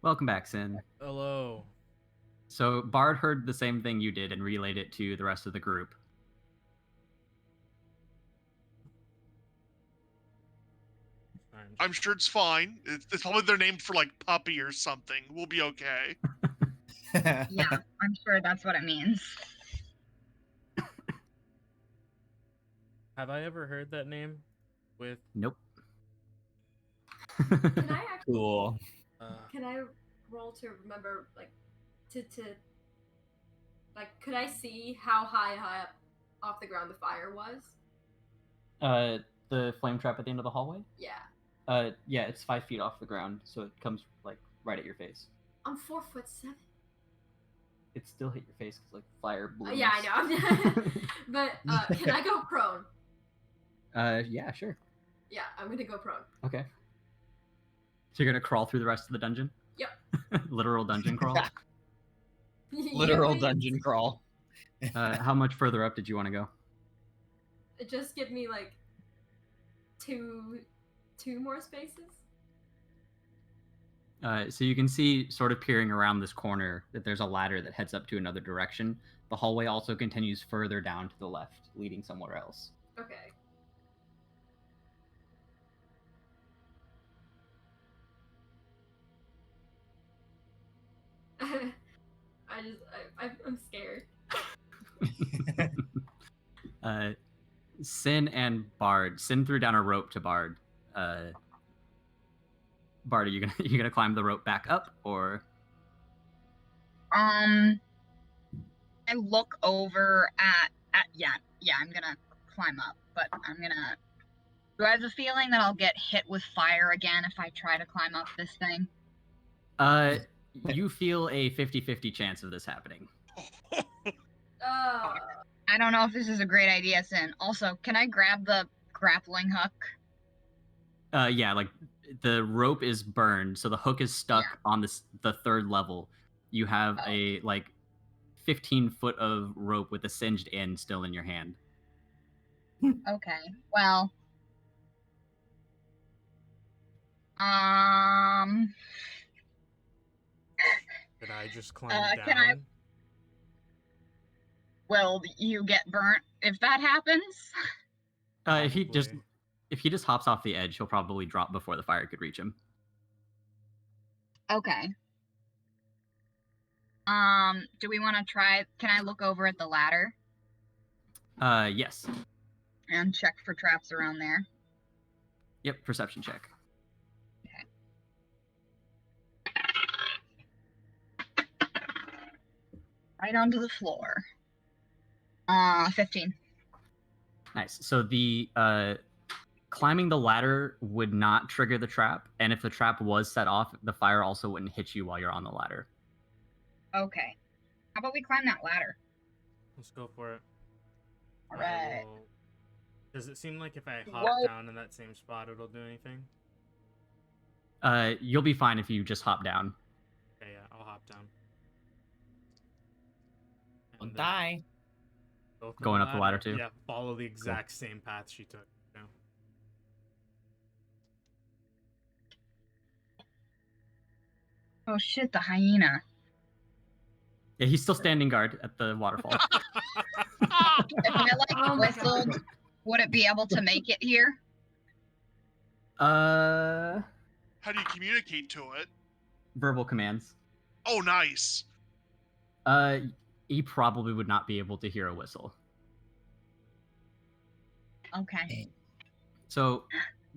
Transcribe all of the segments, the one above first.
Welcome back, Sin. Hello. So Bard heard the same thing you did and relayed it to the rest of the group. I'm sure it's fine. It's probably their name for like puppy or something. We'll be okay. Yeah, I'm sure that's what it means. Have I ever heard that name? With Nope. Can I actually? Cool. Can I roll to remember, like, could I see how high up off the ground the fire was? The flame trap at the end of the hallway? Yeah. Yeah, it's 5 feet off the ground, so it comes like right at your face. I'm 4'7". It still hit your face because like fire blooms. Yeah, I know. But can I go prone? Yeah, sure. Yeah, I'm gonna go prone. Okay. So you're gonna crawl through the rest of the dungeon? Yep. Literal dungeon crawl. Literal Yeah, dungeon crawl. How much further up did you want to go? just give me like two more spaces. So you can see, sort of peering around this corner, that there's a ladder that heads up to another direction. The hallway also continues further down to the left, leading somewhere else. Okay. I'm scared. Sin and Bard. Sin threw down a rope to Bard. Bard, are you gonna climb the rope back up, or? I look over at yeah, I'm gonna climb up, but do I have a feeling that I'll get hit with fire again if I try to climb up this thing? You feel a 50-50 chance of this happening. I don't know if this is a great idea, Sin. Also, can I grab the grappling hook? Yeah, like the rope is burned, so the hook is stuck on the third level. You have a like 15 foot of rope with a singed end still in your hand. Okay, well, Could I just climb down? can will you get burnt if that happens? If he just hops off the edge, he'll probably drop before the fire could reach him. Okay. Do we want to try? Can I look over at the ladder Yes. and check for traps around there? Yep, perception check. Right onto the floor. 15. Nice. So the climbing the ladder would not trigger the trap, and if the trap was set off, the fire also wouldn't hit you while you're on the ladder. Okay. How about we climb that ladder? Let's go for it. All right. Does it seem like if I hop down in that same spot, it'll do anything? You'll be fine if you just hop down. Okay, yeah, I'll hop down. Don't die. Go for Going up the ladder too? Yeah, follow the exact same path she took. Yeah. Oh shit, the hyena. Yeah, he's still standing guard at the waterfall. If I whistled, would it be able to make it here? How do you communicate to it? Verbal commands. Oh, nice. He probably would not be able to hear a whistle. Okay. So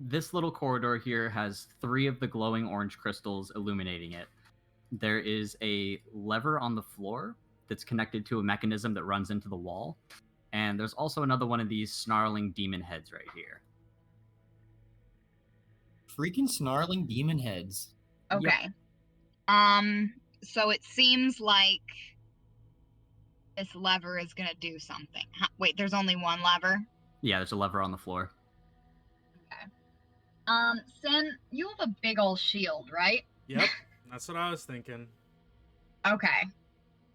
this little corridor here has 3 of the glowing orange crystals illuminating it. There is a lever on the floor that's connected to a mechanism that runs into the wall. And there's also another one of these snarling demon heads right here. Freaking snarling demon heads. Okay. So it seems like this lever is gonna do something. Wait, there's only one lever? Yeah, there's a lever on the floor. Okay. Sin, you have a big old shield, right? Yep, that's what I was thinking. Okay.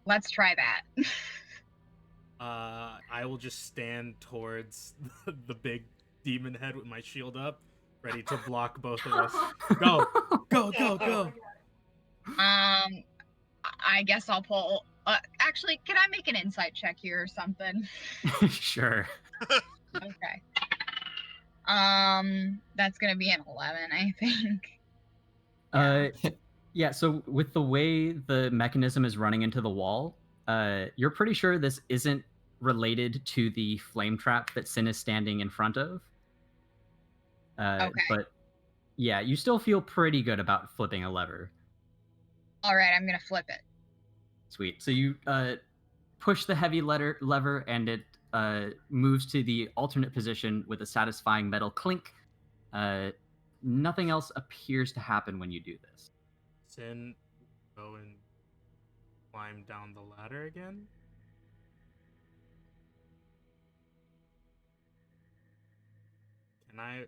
Let's try that. I will just stand towards the big demon head with my shield up, ready to block both of us. Go, go, go, go. I guess I'll pull. Actually, can I make an insight check here or something? Sure. Okay. That's gonna be an 11, I think. Yeah, so with the way the mechanism is running into the wall, you're pretty sure this isn't related to the flame trap that Sin is standing in front of. Okay. But yeah, you still feel pretty good about flipping a lever. All right, I'm gonna flip it. Sweet. So you push the heavy lever, and it moves to the alternate position with a satisfying metal clink. Nothing else appears to happen when you do this. Sin, go and climb down the ladder again. Can I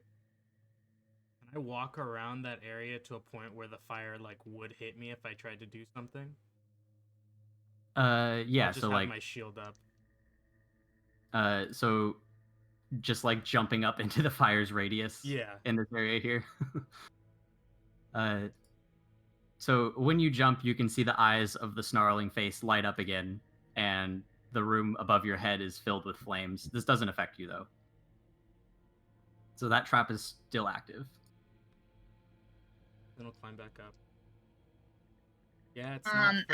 walk around that area to a point where the fire like would hit me if I tried to do something? Yeah, I'll just so have like my shield up. so just like jumping up into the fire's radius. Yeah. In this area here. So when you jump, you can see the eyes of the snarling face light up again, and the room above your head is filled with flames. This doesn't affect you though. So that trap is still active. Then I'll climb back up. Yeah, it's As not for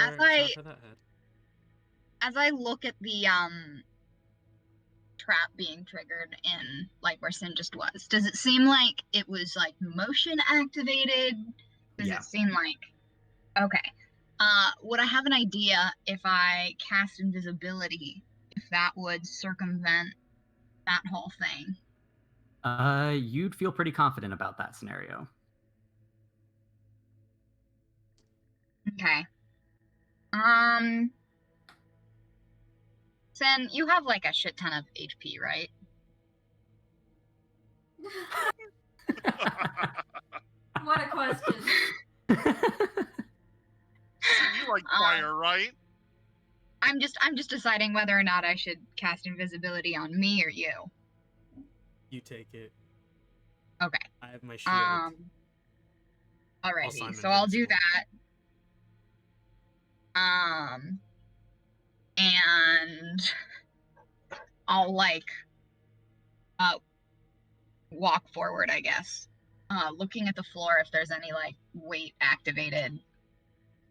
that head. As I look at the trap being triggered in like where Sin just was, does it seem like it was like motion activated? Does it seem like okay? Would I have an idea if I cast invisibility, if that would circumvent that whole thing? You'd feel pretty confident about that scenario. Okay. Sin, you have like a shit ton of HP, right? What a question. You like fire, right? I'm just deciding whether or not I should cast invisibility on me or you. You take it. Okay. I have my shield. Alrighty, so I'll do that. And I'll like walk forward, I guess. Looking at the floor if there's any like weight activated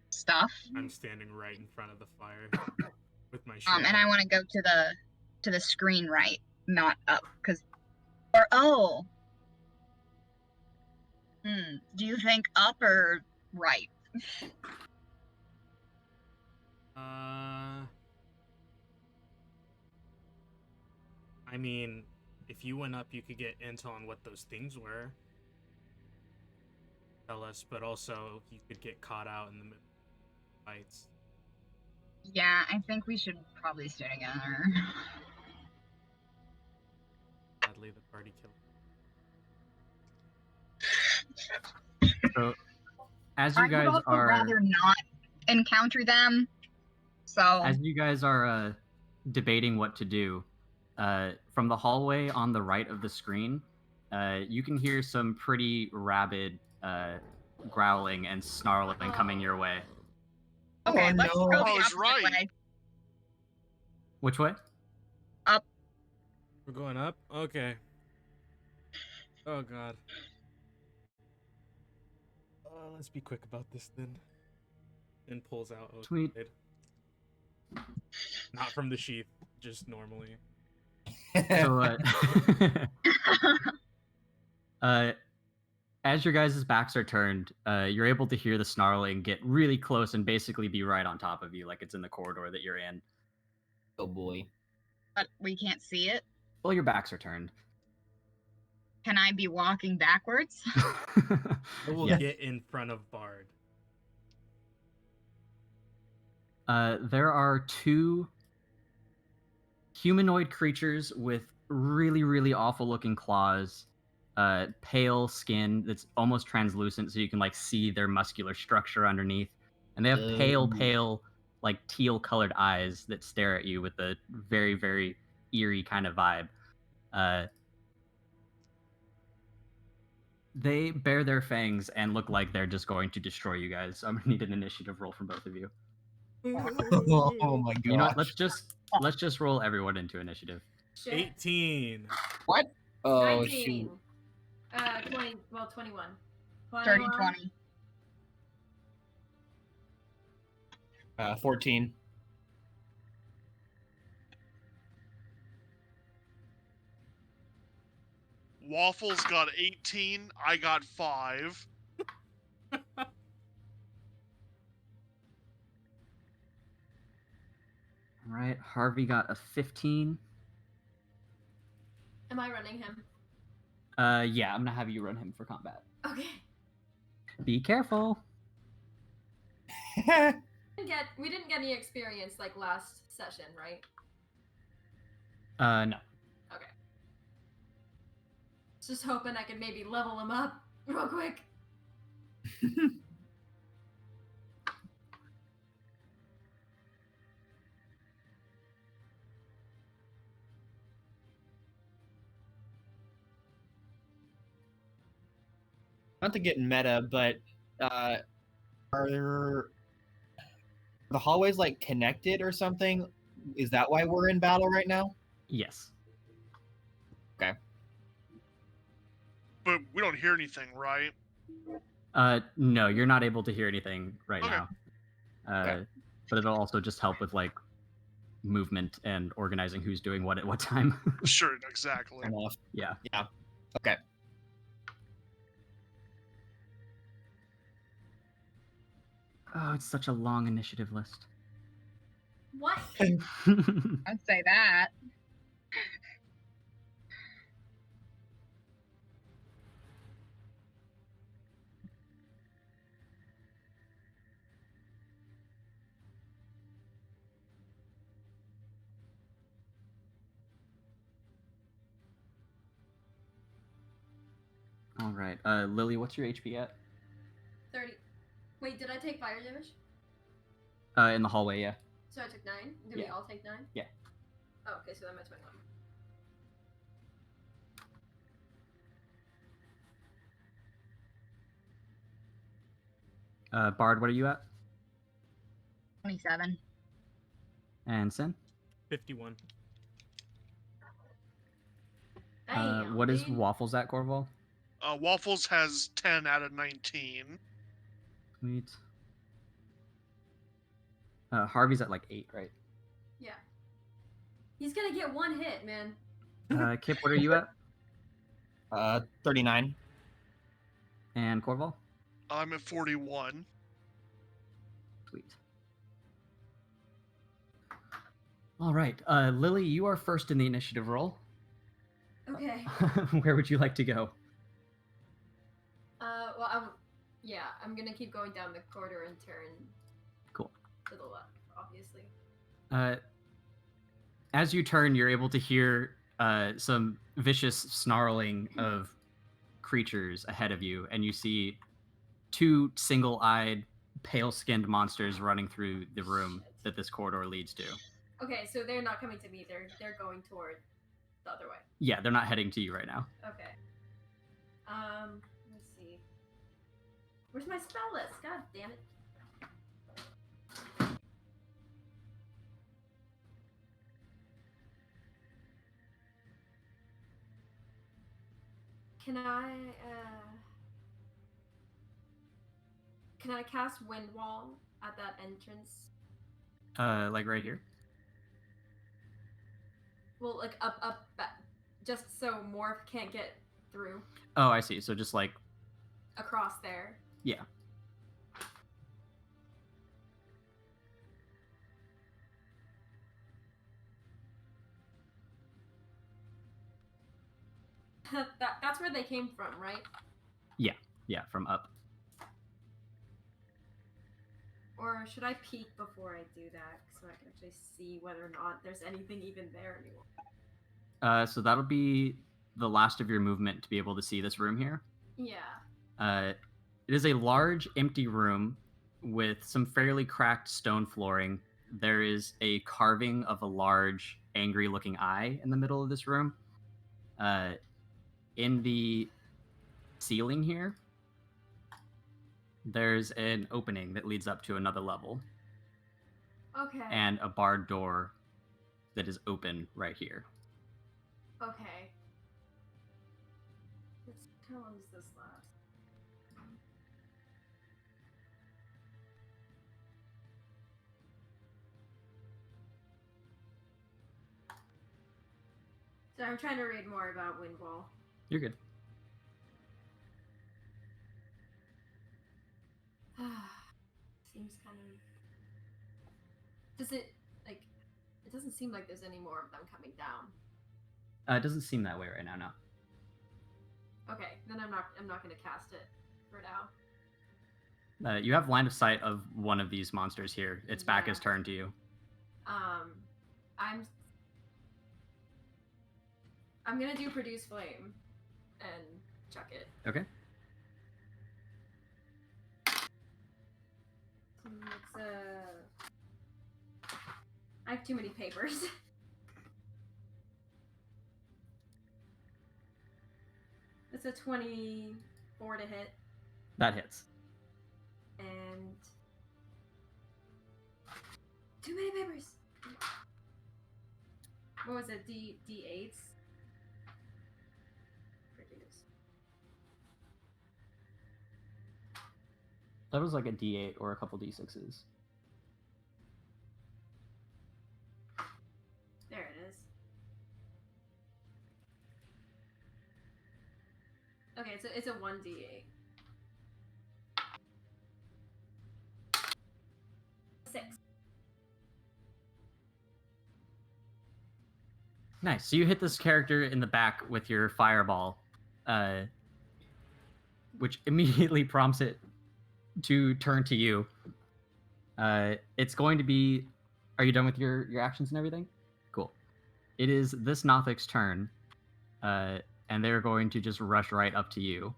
stuff. I'm standing right in front of the fire with my shield. And I want to go to the screen right, not up, do you think up or right? I mean, if you went up, you could get intel on what those things were. Tell us, but also you could get caught out in the middle of fights. Yeah, I think we should probably stay together. Sadly, the party killed. So, as you guys I would also rather not encounter them. So as you guys are debating what to do, from the hallway on the right of the screen, you can hear some pretty rabid growling and snarling coming your way. Okay, let's go the I was opposite right. way. Which way? Up. We're going up? Okay. Oh, God. Let's be quick about this, then. And pulls out a Sweet. blade. Not from the sheath, just normally. So, as your guys' backs are turned, you're able to hear the snarling get really close and basically be right on top of you, like it's in the corridor that you're in. Oh boy. But we can't see it. Well, your backs are turned. Can I be walking backwards? I will get in front of Bard. There are two humanoid creatures with really, really awful looking claws, pale skin that's almost translucent so you can like see their muscular structure underneath. And they have pale, like teal colored eyes that stare at you with a very, very eerie kind of vibe. They bare their fangs and look like they're just going to destroy you guys. I'm gonna need an initiative roll from both of you. Oh my god. You know what? Let's just roll everyone into initiative. Shit. 18. What? Oh 19. shoot. 21. Dirty 21. 20. 14. Waffles got 18. I got 5. All right, Harvey got a 15. Am I running him? Yeah, I'm gonna have you run him for combat. Okay. Be careful. We didn't get any experience like last session, right? No. Okay. Just hoping I could maybe level him up real quick. Not to get meta, but are the hallways like connected or something? Is that why we're in battle right now? Yes. But we don't hear anything, right? No, you're not able to hear anything right Okay. now. Okay. But it'll also just help with like movement and organizing who's doing what at what time. Sure, exactly. Enough. Yeah. Yeah. Okay. Oh, it's such a long initiative list. What? I'd say that. All right, Lily, what's your HP at? 30. Wait, did I take fire damage? In the hallway, yeah. So I took 9? Did we Yeah. all take 9? Yeah. Oh, okay, so I'm at 21. Bard, what are you at? 27. And Sin? 51. What is Damn, Waffles at, Corval? Waffles has 10 out of 19. Sweet. Harvey's at like 8, right? Yeah. He's gonna get one hit, man. Kip, what are you at? 39. And Corval? I'm at 41. Sweet. All right, Lily, you are first in the initiative roll. Okay. Where would you like to go? Well, I'm gonna keep going down the corridor and turn Cool. to the left, obviously. As you turn, you're able to hear some vicious snarling of creatures ahead of you, and you see two single-eyed, pale-skinned monsters running through the room that this corridor leads to. Okay, so they're not coming to me. They're going toward the other way. Yeah, they're not heading to you right now. Okay. Let's see. Where's my spell list? God damn it. Can I cast Wind Wall at that entrance? Like right here? Well, like up, back, just so Morph can't get through Oh, I see. So just like, across there. yeah. That's where they came from, right? Yeah, from up. Or should I peek before I do that so I can actually see whether or not there's anything even there anymore? So that'll be the last of your movement to be able to see this room here. Yeah. It is a large, empty room with some fairly cracked stone flooring. There is a carving of a large, angry-looking eye in the middle of this room. In the ceiling here, there's an opening that leads up to another level. Okay. And a barred door that is open right here. Okay. How long does this last? So I'm trying to read more about Windwall. You're good. Seems kind of... Does it, like... It doesn't seem like there's any more of them coming down. It doesn't seem that way right now, no. Okay, then I'm not gonna cast it for now. You have line of sight of one of these monsters here. Its back Yeah. is turned to you. I'm gonna do Produce Flame and chuck it. Okay. It's I have too many papers. It's a 24 to hit. That hits. And too many papers. What was it? D8s? Produce. That was like a D8 or a couple D6s. There it is. Okay, it's a 1d8. 6. Nice. So you hit this character in the back with your fireball, which immediately prompts it to turn to you. It's going to be... Are you done with your actions and everything? Cool. It is this Nothic's turn, and they're going to just rush right up to you.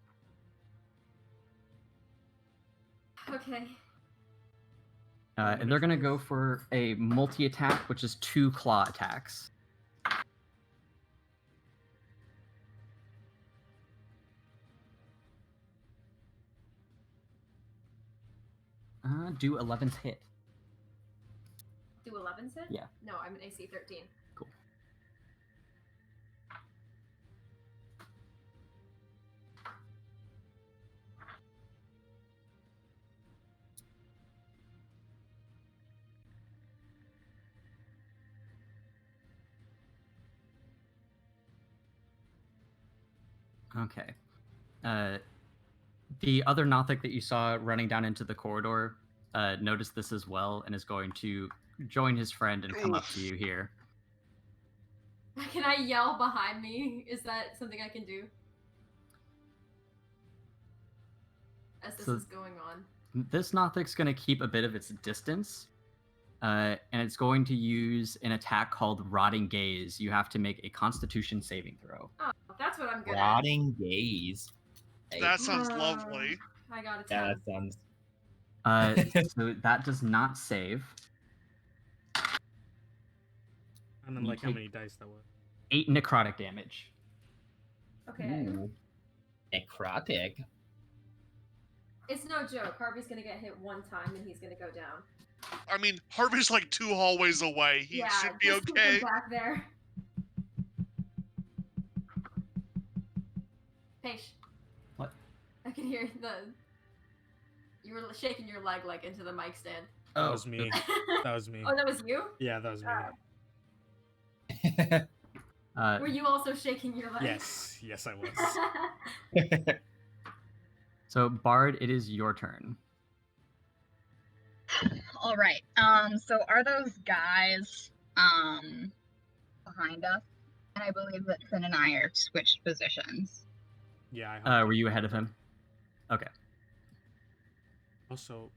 Okay. And they're going to go for a multi-attack, which is 2 claw attacks. Do 11's hit. Do 11 hit? Yeah. No, I'm an AC 13. Cool. Okay. The other Nothic that you saw running down into the corridor noticed this as well and is going to join his friend and come up to you here. Can I yell behind me? Is that something I can do? As this is going on. This Nothic's going to keep a bit of its distance, and it's going to use an attack called Rotting Gaze. You have to make a Constitution saving throw. Oh, that's what I'm good Rotting Gaze. Hey, That sounds lovely. I got a 10. that sounds. So that does not save. And then, You like, how take- many dice that was? 8 necrotic damage. Okay. Ooh. Necrotic. It's no joke. Harvey's gonna get hit one time and he's gonna go down. I mean, Harvey's like 2 hallways away. He yeah, should be just keep okay. him back there. Paige. What? I can hear you were shaking your leg like into the mic stand. That was me. That was me. Oh, that was you? Yeah, that was me. Were you also shaking your leg? Yes, yes, I was. So, Bard, it is your turn. All right. So are those guys behind us? And I believe that Finn and I are switched positions. Yeah, I Were you ahead of him? Okay. Also,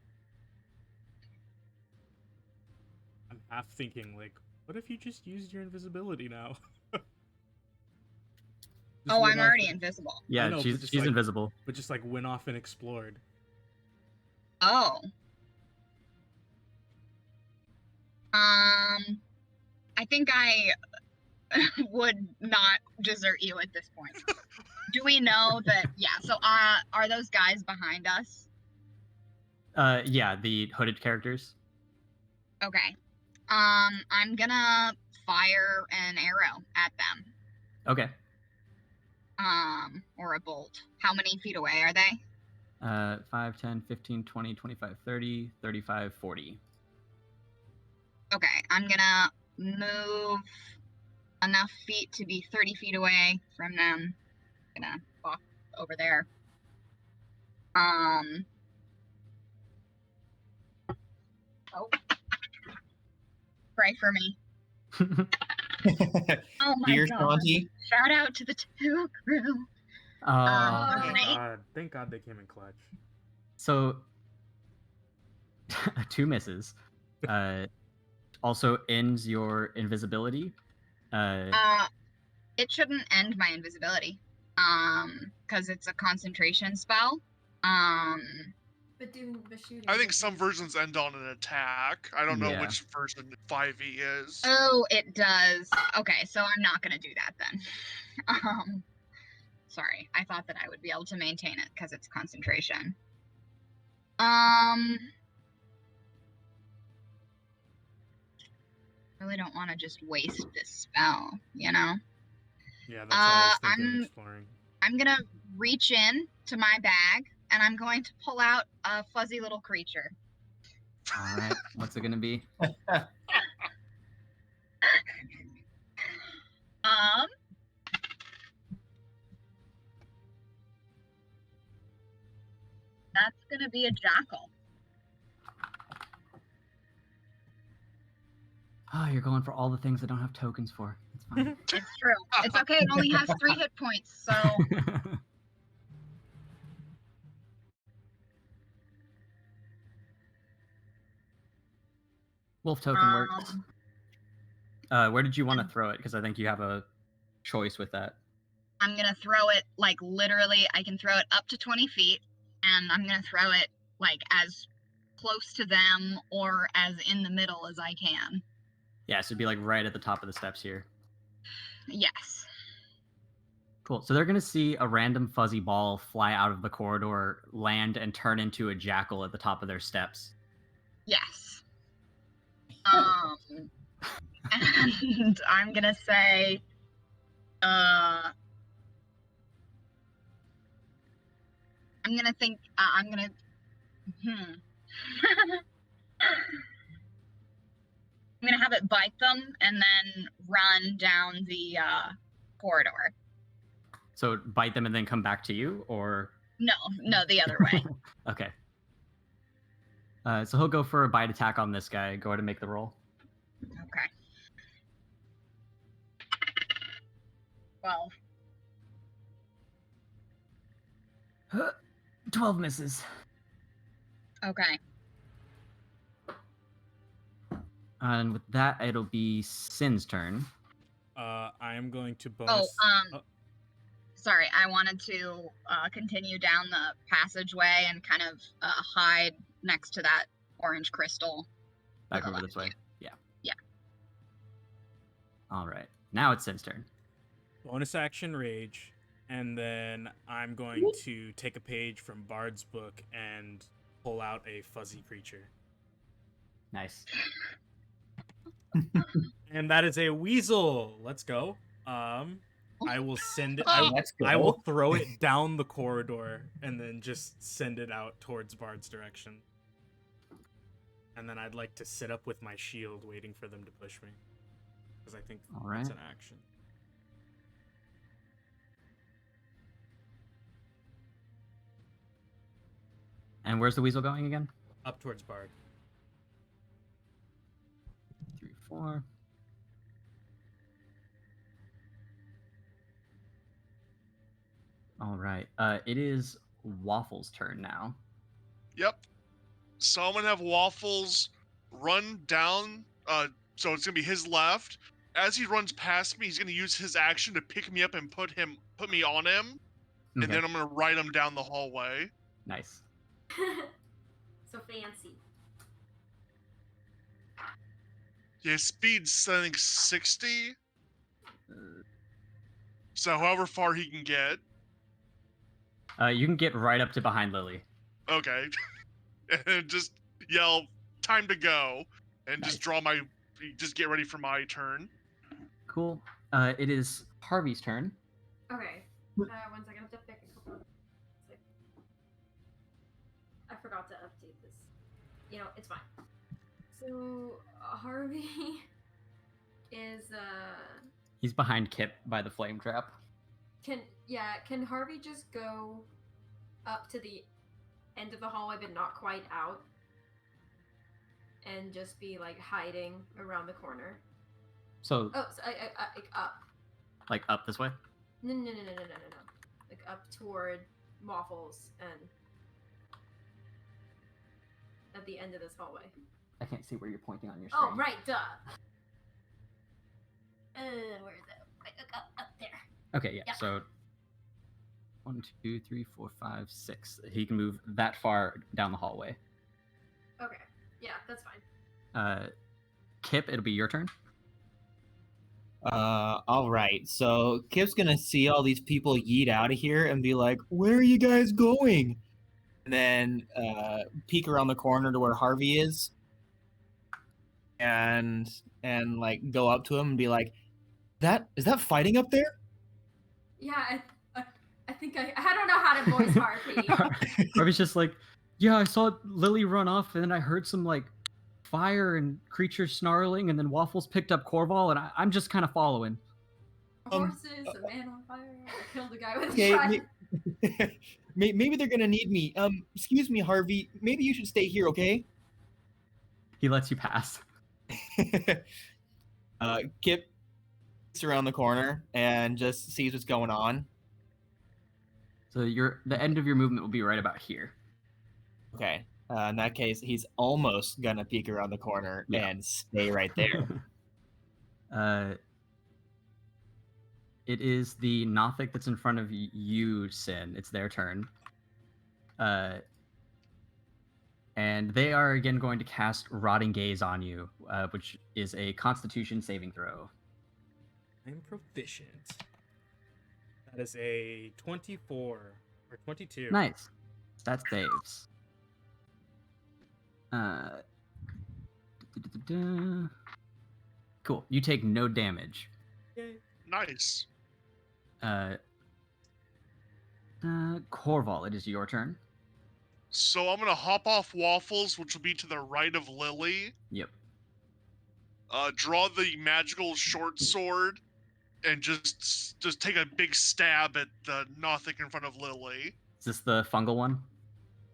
I'm half thinking, like, what if you just used your invisibility now? Just Oh, went I'm off already and- invisible. I Yeah, know, but she's just, like- invisible. But just, like, went off and explored. Oh. I think I would not desert you at this point. Do we know that? Yeah. So, are those guys behind us? Yeah, the hooded characters. Okay. I'm gonna fire an arrow at them. Okay. Or a bolt. How many feet away are they? 5, 10, 15, 20, 25, 30, 35, 40. Okay, I'm gonna move enough feet to be 30 feet away from them. Gonna walk over there. Oh. Pray for me. Oh my Dear god. Shanti. Shout out to the two crew. Thank God they came in clutch. So 2 misses. Also ends your invisibility. It shouldn't end my invisibility. Because it's a concentration spell. But do the shooting. I think some versions end on an attack. I don't know which version 5e is. Oh, it does. Okay, so I'm not gonna do that then. Sorry, I thought that I would be able to maintain it because it's concentration. Really don't want to just waste this spell, you know? Yeah, that's what I was thinking, exploring. I'm gonna reach in to my bag and I'm going to pull out a fuzzy little creature. All right, what's it gonna be? That's gonna be a jackal. Oh, you're going for all the things I don't have tokens for. It's fine. It's true. It's okay. It only has 3 hit points, so. Wolf token works. Where did you want to throw it? Because I think you have a choice with that. I'm gonna throw it like literally. I can throw it up to 20 feet, and I'm gonna throw it like as close to them or as in the middle as I can. Yeah, so it'd be like right at the top of the steps here. Yes. Cool. So they're going to see a random fuzzy ball fly out of the corridor, land, and turn into a jackal at the top of their steps. Yes. And I'm going to say, I'm going to think, I'm going to, I'm going to have it bite them and then run down the corridor. So bite them and then come back to you, or? No, the other way. Okay. So he'll go for a bite attack on this guy. Go ahead and make the roll. Okay. 12. 12 misses. Okay. And with that, it'll be Sin's turn. I am going to bonus. Sorry, I wanted to continue down the passageway and kind of hide next to that orange crystal. Back over this way? Yeah. Yeah. All right. Now it's Sin's turn. Bonus action rage, and then I'm going to take a page from Bard's book and pull out a fuzzy creature. Nice. And that is a weasel. Let's go. I will send it. Let's go. I will throw it down the corridor and then just send it out towards Bard's direction. And then I'd like to sit up with my shield, waiting for them to push me, because I think that's an action. And where's the weasel going again? Up towards Bard. 3, 4. All right. It is Waffle's turn now. Yep. So I'm gonna have Waffles run down. So it's gonna be his left. As he runs past me, he's gonna use his action to pick me up and put me on him, and then I'm gonna ride him down the hallway. Nice. So fancy. Yeah, speed's I think 60. So however far he can get. You can get right up to behind Lily. Okay. And just yell, "Time to go," and Nice. just get ready for my turn. Cool. It is Harvey's turn. Okay. 1 second. I have to pick a couple. I forgot to update this. You know, it's fine. So Harvey is He's behind Kip by the flame trap. Can Harvey just go up to the end of the hallway but not quite out? And just be like hiding around the corner. So I up. like up this way? No. Like up toward Waffles and at the end of this hallway. I can't see where you're pointing on your screen. Oh, right, duh. Where is it? Up there. Okay, yeah. Yep. So 1, 2, 3, 4, 5, 6. He can move that far down the hallway. Okay. Yeah, that's fine. Kip, it'll be your turn. All right. So Kip's gonna see all these people yeet out of here and be like, "Where are you guys going?" And then peek around the corner to where Harvey is, and like go up to him and be like, is that fighting up there?" Yeah, I think I don't know how to voice Harvey. Harvey's just like, yeah, I saw Lily run off, and then I heard some like fire and creatures snarling, and then Waffles picked up Corval, and I'm just kind of following. Horses, a man on fire. I killed a guy with a Okay, shotgun. maybe they're gonna need me. Excuse me, Harvey. Maybe you should stay here, okay? He lets you pass. Kip looks around the corner and just sees what's going on. So the end of your movement will be right about here. Okay. In that case, he's almost gonna peek around the corner and stay right there. It is the Nothic that's in front of you, Sin. It's their turn. And they are again going to cast Rotting Gaze on you, which is a Constitution saving throw. I'm proficient. That is a 24 or 22. Nice. That's Dave's. Cool. You take no damage. Yay. Nice. Corval, it is your turn. So I'm gonna hop off Waffles, which will be to the right of Lily. Yep. Draw the magical short sword, and just take a big stab at the Nothic in front of Lily. Is this the fungal one?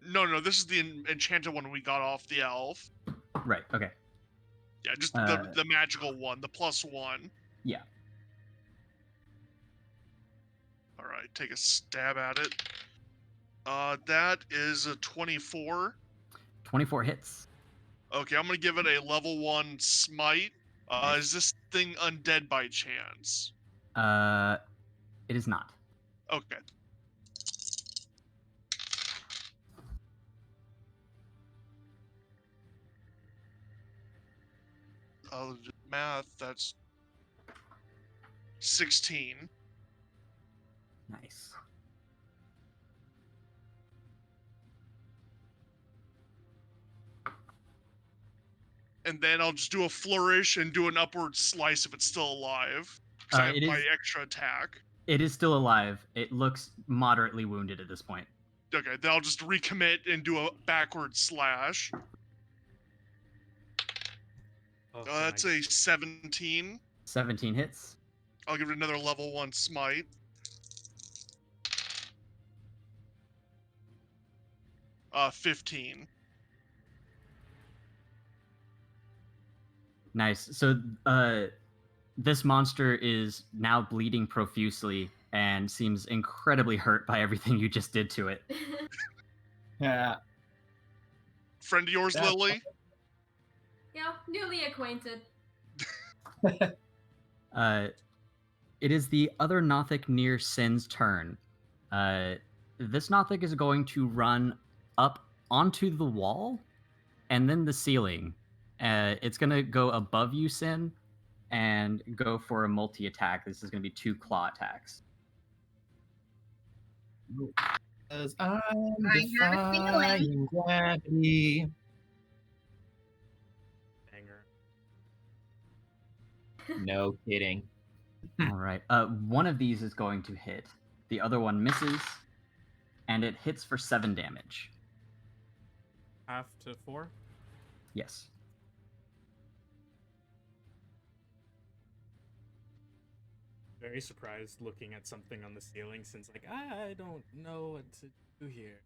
No, this is the enchanted one we got off the elf. Right, okay. Yeah, just the magical one, the +1. Yeah. Alright, take a stab at it. That is a 24. 24 hits. Okay, I'm gonna give it a level 1 smite. Is this thing undead by chance? It is not. Okay. Math, that's 16. Nice. And then I'll just do a flourish and do an upward slice if it's still alive. So I have my extra attack. It is still alive. It looks moderately wounded at this point. Okay, then I'll just recommit and do a backward slash. Oh, That's nice. a 17. 17 hits. I'll give it another level 1 smite. Uh, 15. Nice. So, this monster is now bleeding profusely and seems incredibly hurt by everything you just did to it. Yeah. Friend of yours, That's Lily? Yeah, newly acquainted. It is the other Nothic near Sin's turn. This Nothic is going to run up onto the wall and then the ceiling. It's going to go above you, Sin, and go for a multi-attack. This is going to be 2 claw attacks. 'Cause I'm I have a feeling. defying gravity. Banger. No kidding. All right. One of these is going to hit. The other one misses, and it hits for 7 damage. Half to 4. Yes. Very surprised looking at something on the ceiling since, like, I don't know what to do here.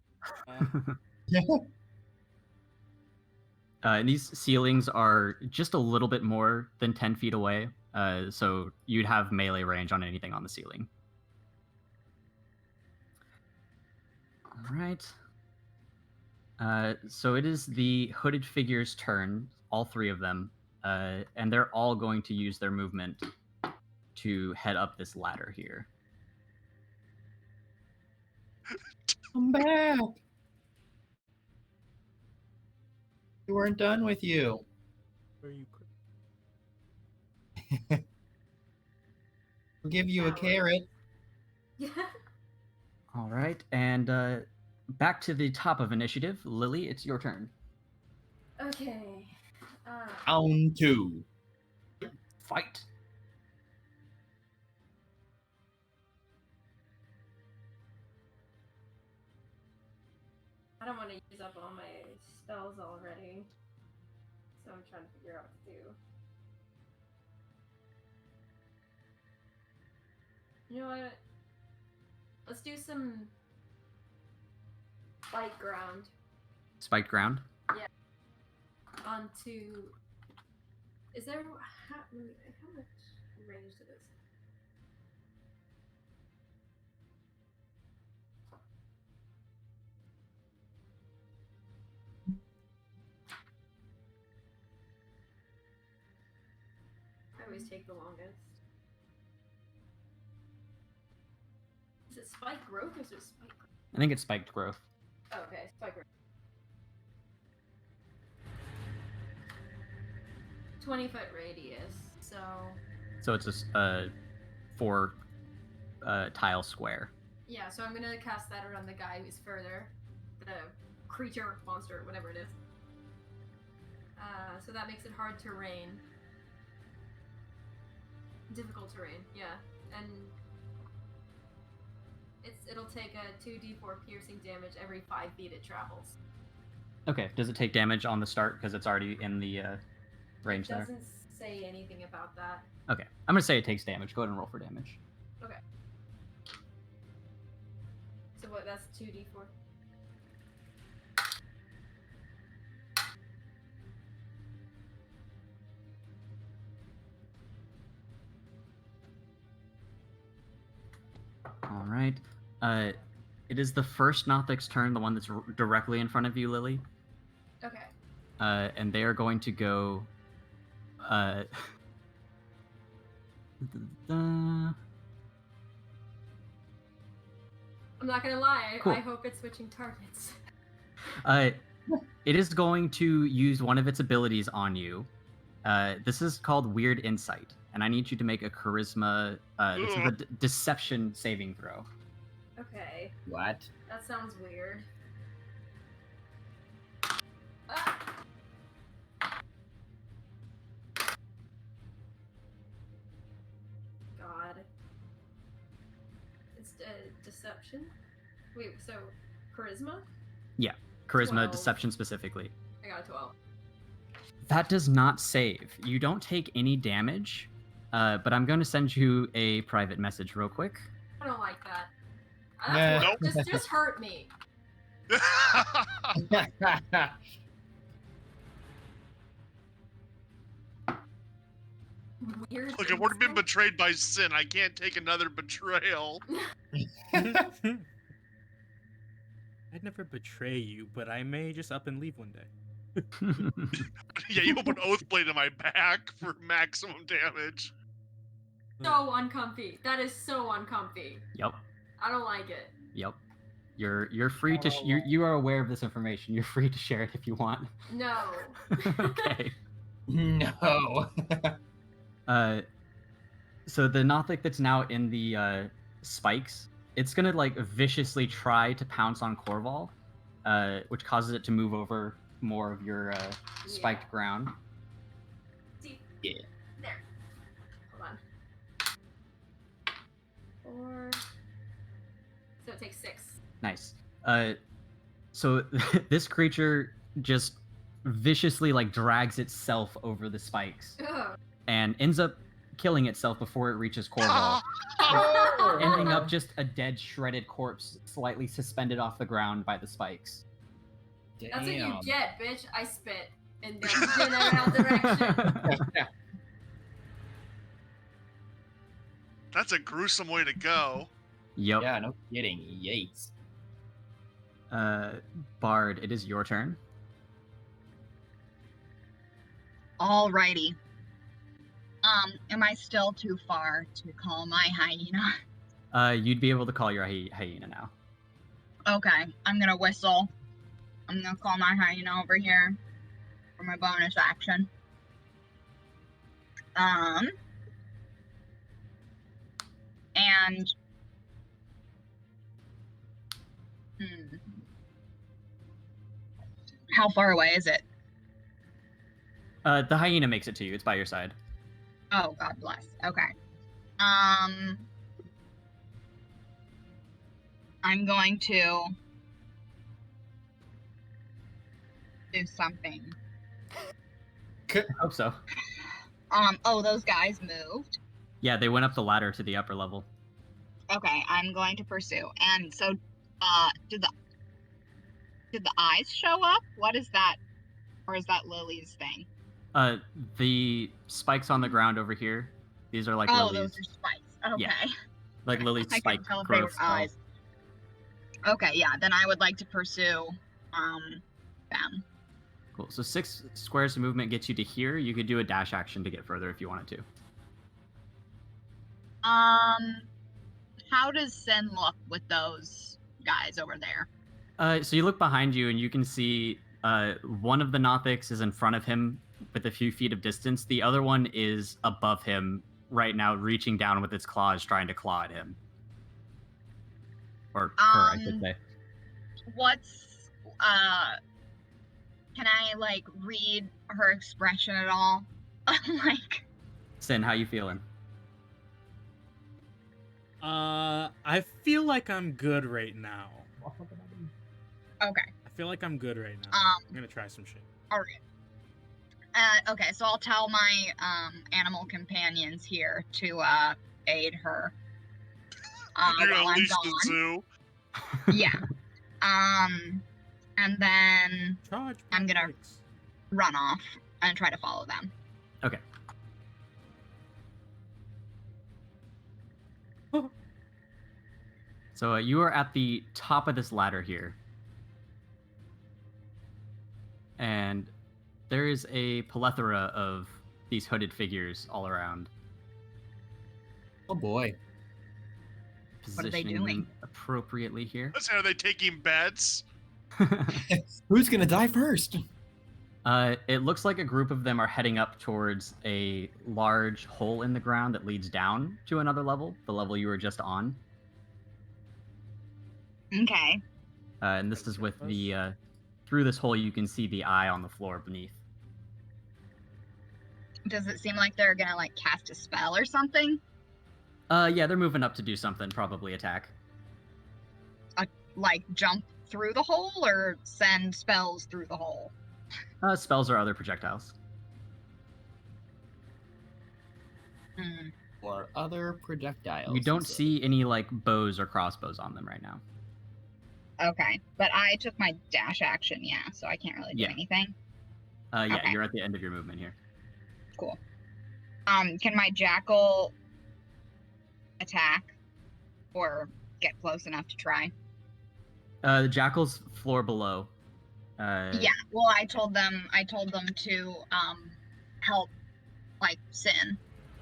And these ceilings are just a little bit more than 10 feet away, so you'd have melee range on anything on the ceiling. All right. So it is the hooded figure's turn, all 3 of them, and they're all going to use their movement to head up this ladder here. Come back. We weren't done with you. Where you We'll give you a That carrot. Yeah. All right, and back to the top of initiative. Lily, it's your turn. Okay. Round 2. Fight. I don't want to use up all my spells already, so I'm trying to figure out what to do. You know what? Let's do some light ground Spiked ground. onto. Is there how much range to this? I always take the longest. Is it spike growth or is it spike growth? I think it's spiked growth. Oh, okay, spike growth. 20-foot radius, so So it's a 4 tile square. yeah, so I'm gonna cast that around the guy who's further, the creature, monster, whatever it is. So that makes it hard terrain. Difficult terrain, yeah, and it'll take a 2d4 piercing damage every 5 feet it travels. Okay. Does it take damage on the start because it's already in the range It there? doesn't say anything about that. Okay. I'm gonna say it takes damage. Go ahead and roll for damage. Okay. So what? That's 2d4. All right. It is the first Nothic's turn, the one that's directly in front of you, Lily. Okay. And they are going to go. I'm not gonna lie. Cool. I hope it's switching targets. It is going to use one of its abilities on you. This is called Weird Insight, and I need you to make a Charisma. This is a Deception saving throw. Okay. What? That sounds weird. Ah! God. It's deception? Wait, so charisma? Charisma 12. Deception specifically. I got a 12. That does not save. You don't take any damage, but I'm going to send you a private message real quick. I don't like that. Nah. Just hurt me. Weird. Look, I've already been betrayed by sin. I can't take another betrayal. I'd never betray you, but I may just up and leave one day. Yeah, you open Oathblade in my back for maximum damage. So uncomfy. That is so uncomfy. Yep. I don't like it. Yep. You're free to you are aware of this information. You're free to share it if you want. No. Okay. No. So the Nothic that's now in the spikes it's gonna like viciously try to pounce on Corval, which causes it to move over more of your spiked ground. See? Yeah. There. Hold on. 4. So it takes 6. Nice. So this creature just viciously like drags itself over the spikes Ugh. and ends up killing itself before it reaches Corval, ending up just a dead, shredded corpse slightly suspended off the ground by the spikes. That's what you Damn. get, bitch. I spit in the general direction. That's a gruesome way to go. Yep. Yeah, no kidding. Yikes. Bard, it is your turn. Alrighty. Am I still too far to call my hyena? You'd be able to call your hyena now. Okay, I'm gonna whistle. I'm gonna call my hyena over here for my bonus action. And how far away is it? The hyena makes it to you. It's by your side. Oh, God bless. Okay. I'm going to do something. I hope so. Oh, those guys moved. Yeah, they went up the ladder to the upper level. Okay, I'm going to pursue. And so, did the eyes show up? What is that? Or is that Lily's thing? The spikes on the ground over here. These are like Oh, Lily's. those are spikes. Okay. Yeah. Like Lily's I spike couldn't tell if they were growth spell. eyes. Okay, yeah. Then I would like to pursue, them. Cool. So 6 squares of movement gets you to here. You could do a dash action to get further if you wanted to. How does Sin look with those guys over there? So you look behind you and you can see one of the Nothics is in front of him with a few feet of distance. The other one is above him right now, reaching down with its claws, trying to claw at him. Or her, I should say. What's, can I, like, read her expression at all? Like... Sin, how you feeling? I feel like I'm good right now. Okay. I feel like I'm good right now. I'm gonna try some shit. Alright. Okay, so I'll tell my, animal companions here to, aid her. You're gonna while I'm unleash the gone. zoo. Yeah. And then Charge. I'm gonna- brakes. run off and try to follow them. Okay. So you are at the top of this ladder here. And there is a plethora of these hooded figures all around. Oh boy. What are they Positioning doing? them appropriately here. Let's say, are they taking bets? Who's gonna die first? It looks like a group of them are heading up towards a large hole in the ground that leads down to another level, the level you were just on. Okay. And this is with the through this hole you can see the eye on the floor beneath. Does it seem like they're gonna, like, cast a spell or something? Yeah, they're moving up to do something, probably attack. Like, jump through the hole or send spells through the hole? Spells or other projectiles. Hmm. Or other projectiles. You don't he said. see any like bows or crossbows on them right now. Okay. But I took my dash action, yeah, so I can't really do Yeah. anything. Yeah, Okay. you're at the end of your movement here. Cool. Can my jackal attack? Or get close enough to try? The jackal's floor below. Yeah, well, I told them to, help, like, Sin.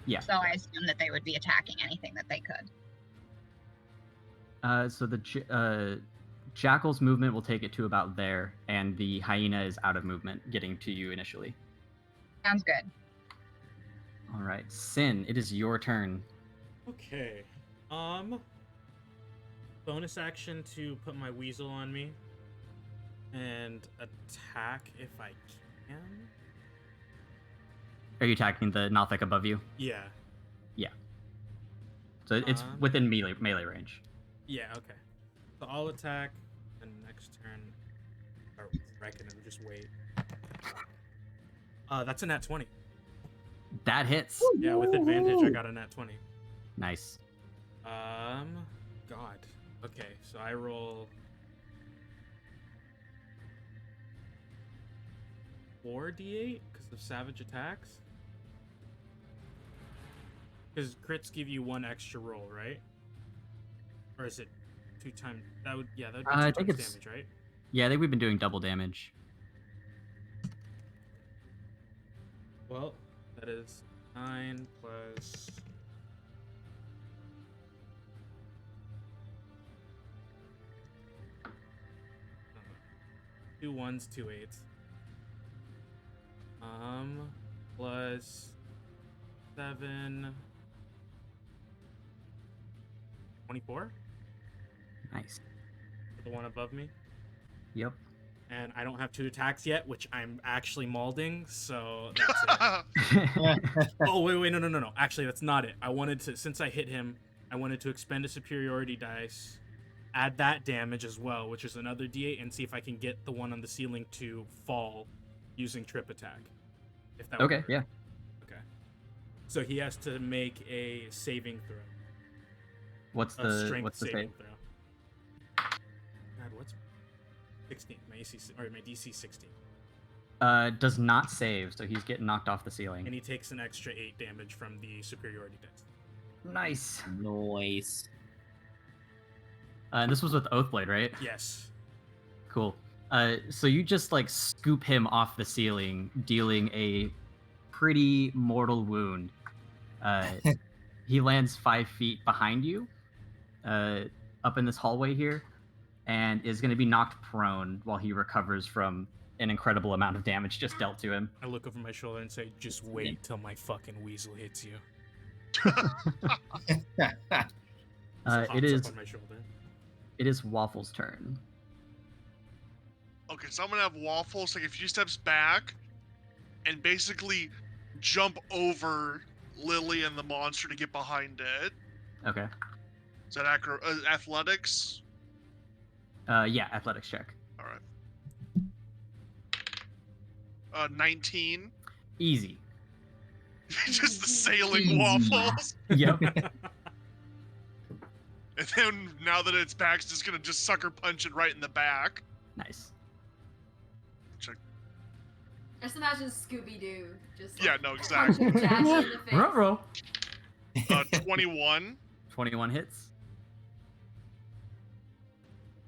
Yeah. So I assumed that they would be attacking anything that they could. So the jackal's movement will take it to about there, and the hyena is out of movement, getting to you initially. Sounds good. All right, Sin, it is your turn. Okay. bonus action to put my weasel on me and attack if I can. Are you attacking the Nothic above you? Yeah. So it's within melee range. Yeah. Okay. So I'll attack, and next turn, or reckon and just wait. That's a nat 20. That hits. Yeah, with advantage, I got a nat 20. Nice. God. Okay, so I roll 4d8 because of savage attacks. Because crits give you 1 extra roll, right? Or is it 2 times? That would be 2 I times think it's- damage, right? Yeah, I think we've been doing double damage. Well, that is 9 plus. Two 1s, 2 8s. Plus 7. 24? Nice. The one above me. Yep. And I don't have 2 attacks yet, which I'm actually maulding, so that's it. Oh, wait, no. Actually, that's not it. I wanted to, since I hit him, I wanted to expend a superiority dice, add that damage as well, which is another d8, and see if I can get the one on the ceiling to fall using trip attack. If that would Okay, work. yeah. Okay. So he has to make a saving throw. What's A the strength what's the saving save? throw. God, what's 16? My DC 16. Does not save, so he's getting knocked off the And ceiling. he takes an extra 8 damage from the superiority dice. Nice. Noise. And this was with Oathblade, right? Yes. Cool. So you just like scoop him off the ceiling, dealing a pretty mortal wound. He lands 5 feet behind you, up in this hallway here, and is going to be knocked prone while he recovers from an incredible amount of damage just dealt to him. I look over my shoulder and say, just wait till my fucking weasel hits you. It is Up on my shoulder. it is Waffle's turn. Okay, so I'm gonna have Waffles take a few steps back and basically jump over Lily and the monster to get behind it. Okay. Is that athletics? Yeah, athletics check. All right. 19. Easy. Just the sailing Easy. Waffles. Yep. And then now that it's back, it's just gonna just sucker punch it right in the back. Nice. I just imagine Scooby-Doo just Yeah, like, no, exactly. punching Jackie in the face. Ruh-roh. 21. 21 hits.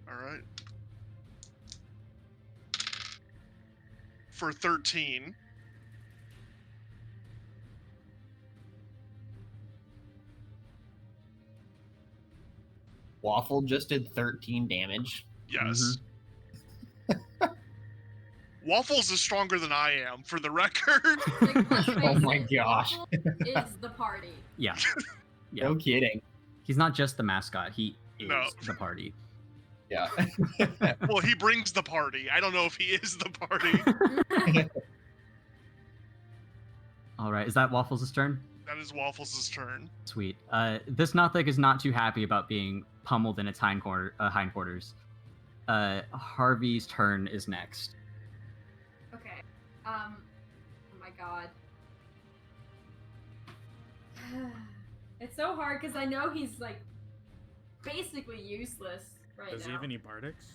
All right. For 13. Waffle just did 13 damage. Yes. Waffles is stronger than I am, for the record. Like, let's face Oh my it, gosh. Waffle is the party. Yeah. Yeah. No kidding. He's not just the mascot, he is No. the party. Yeah. Well, he brings the party. I don't know if he is the party. All right, is that Waffles' turn? That is Waffles' turn. Sweet. This Nothic is not too happy about being pummeled in its hindquarters. Harvey's turn is next. Okay. Oh my god. It's so hard because I know he's like basically useless right Does now. he have any bardics?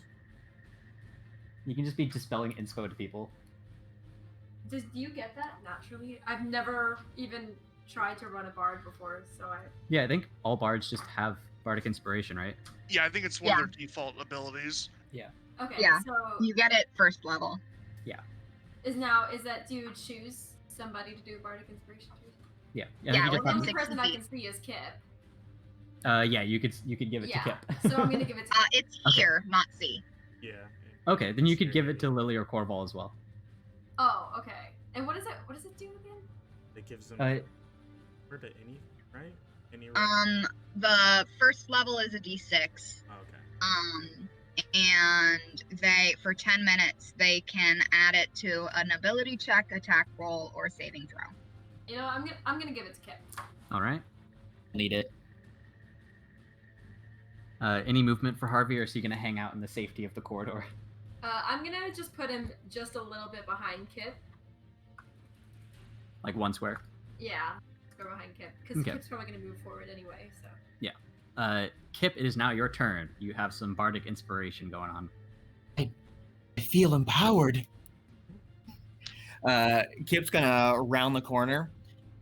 You can just be dispelling inspo to people. Do you get that naturally? I've never even tried to run a bard before, so I. Yeah, I think all bards just have bardic inspiration, right? Yeah, I think it's one of their default abilities. Okay. Yeah. So You get it first level. is that do you choose somebody to do bardic inspiration to? Yeah. Yeah, I think The you within only 60 person I feet. can see is Kip. yeah, you could give it Yeah. to Kip. So I'm gonna give it to. It's Okay. here, not C. Yeah. Okay, then you could give it to Lily or Corval as well. Oh, okay. And what does it do again? It gives them Uh, to any, right? Any. The first level is a D6. Oh, okay. And they, for 10 minutes, they can add it to an ability check, attack roll, or saving throw. You know, I'm gonna give it to Kip. All right. Need it. Any movement for Harvey, or is he going to hang out in the safety of the corridor? I'm gonna just put him just a little bit behind Kip. Like one square? Yeah, let's go behind Kip because Okay. Kip's probably gonna move forward anyway. So. Kip, it is now your turn. You have some bardic inspiration going on. I feel empowered. Kip's gonna round the corner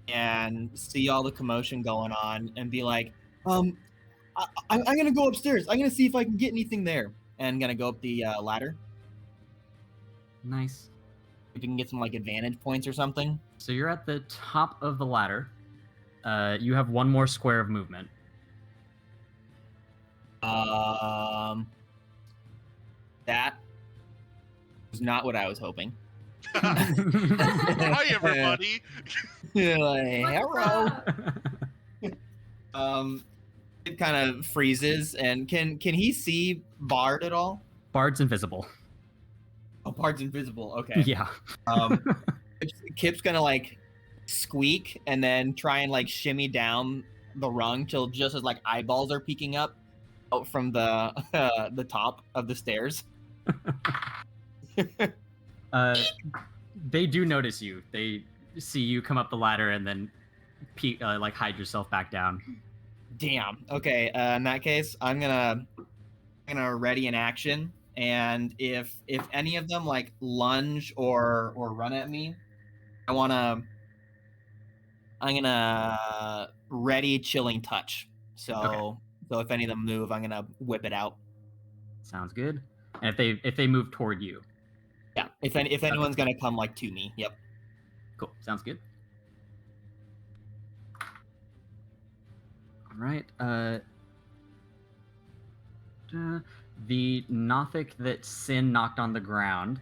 and see all the commotion going on and be like, I'm gonna go upstairs. I'm gonna see if I can get anything there. And gonna go up the ladder. Nice. If you can get some like advantage points or something. So you're at the top of the ladder. You have one more square of movement. That was not what I was hoping. Hi, everybody. Like, hello. Ah, It kind of freezes, and can he see Bard at all? Bard's invisible. Oh, Bard's invisible. Okay. Yeah. Kip's gonna like squeak and then try and like shimmy down the rung till just as like eyeballs are peeking up out from the top of the stairs. They do notice you. They see you come up the ladder and then like hide yourself back down. Damn. Okay. In that case, I'm gonna ready an action, and if any of them like lunge or run at me, I'm gonna ready chilling touch. So Okay. so if any of them move, I'm gonna whip it out. Sounds good. And if they move toward you. Yeah. If anyone's gonna come like to me, yep. Cool. Sounds good. All right. The Nothic that Sin knocked on the ground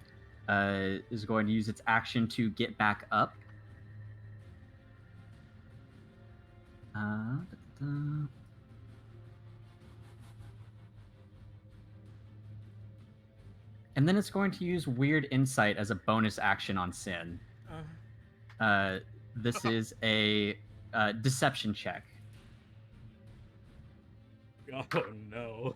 is going to use its action to get back up. And then it's going to use Weird Insight as a bonus action on Sin. This is a deception check. Oh no.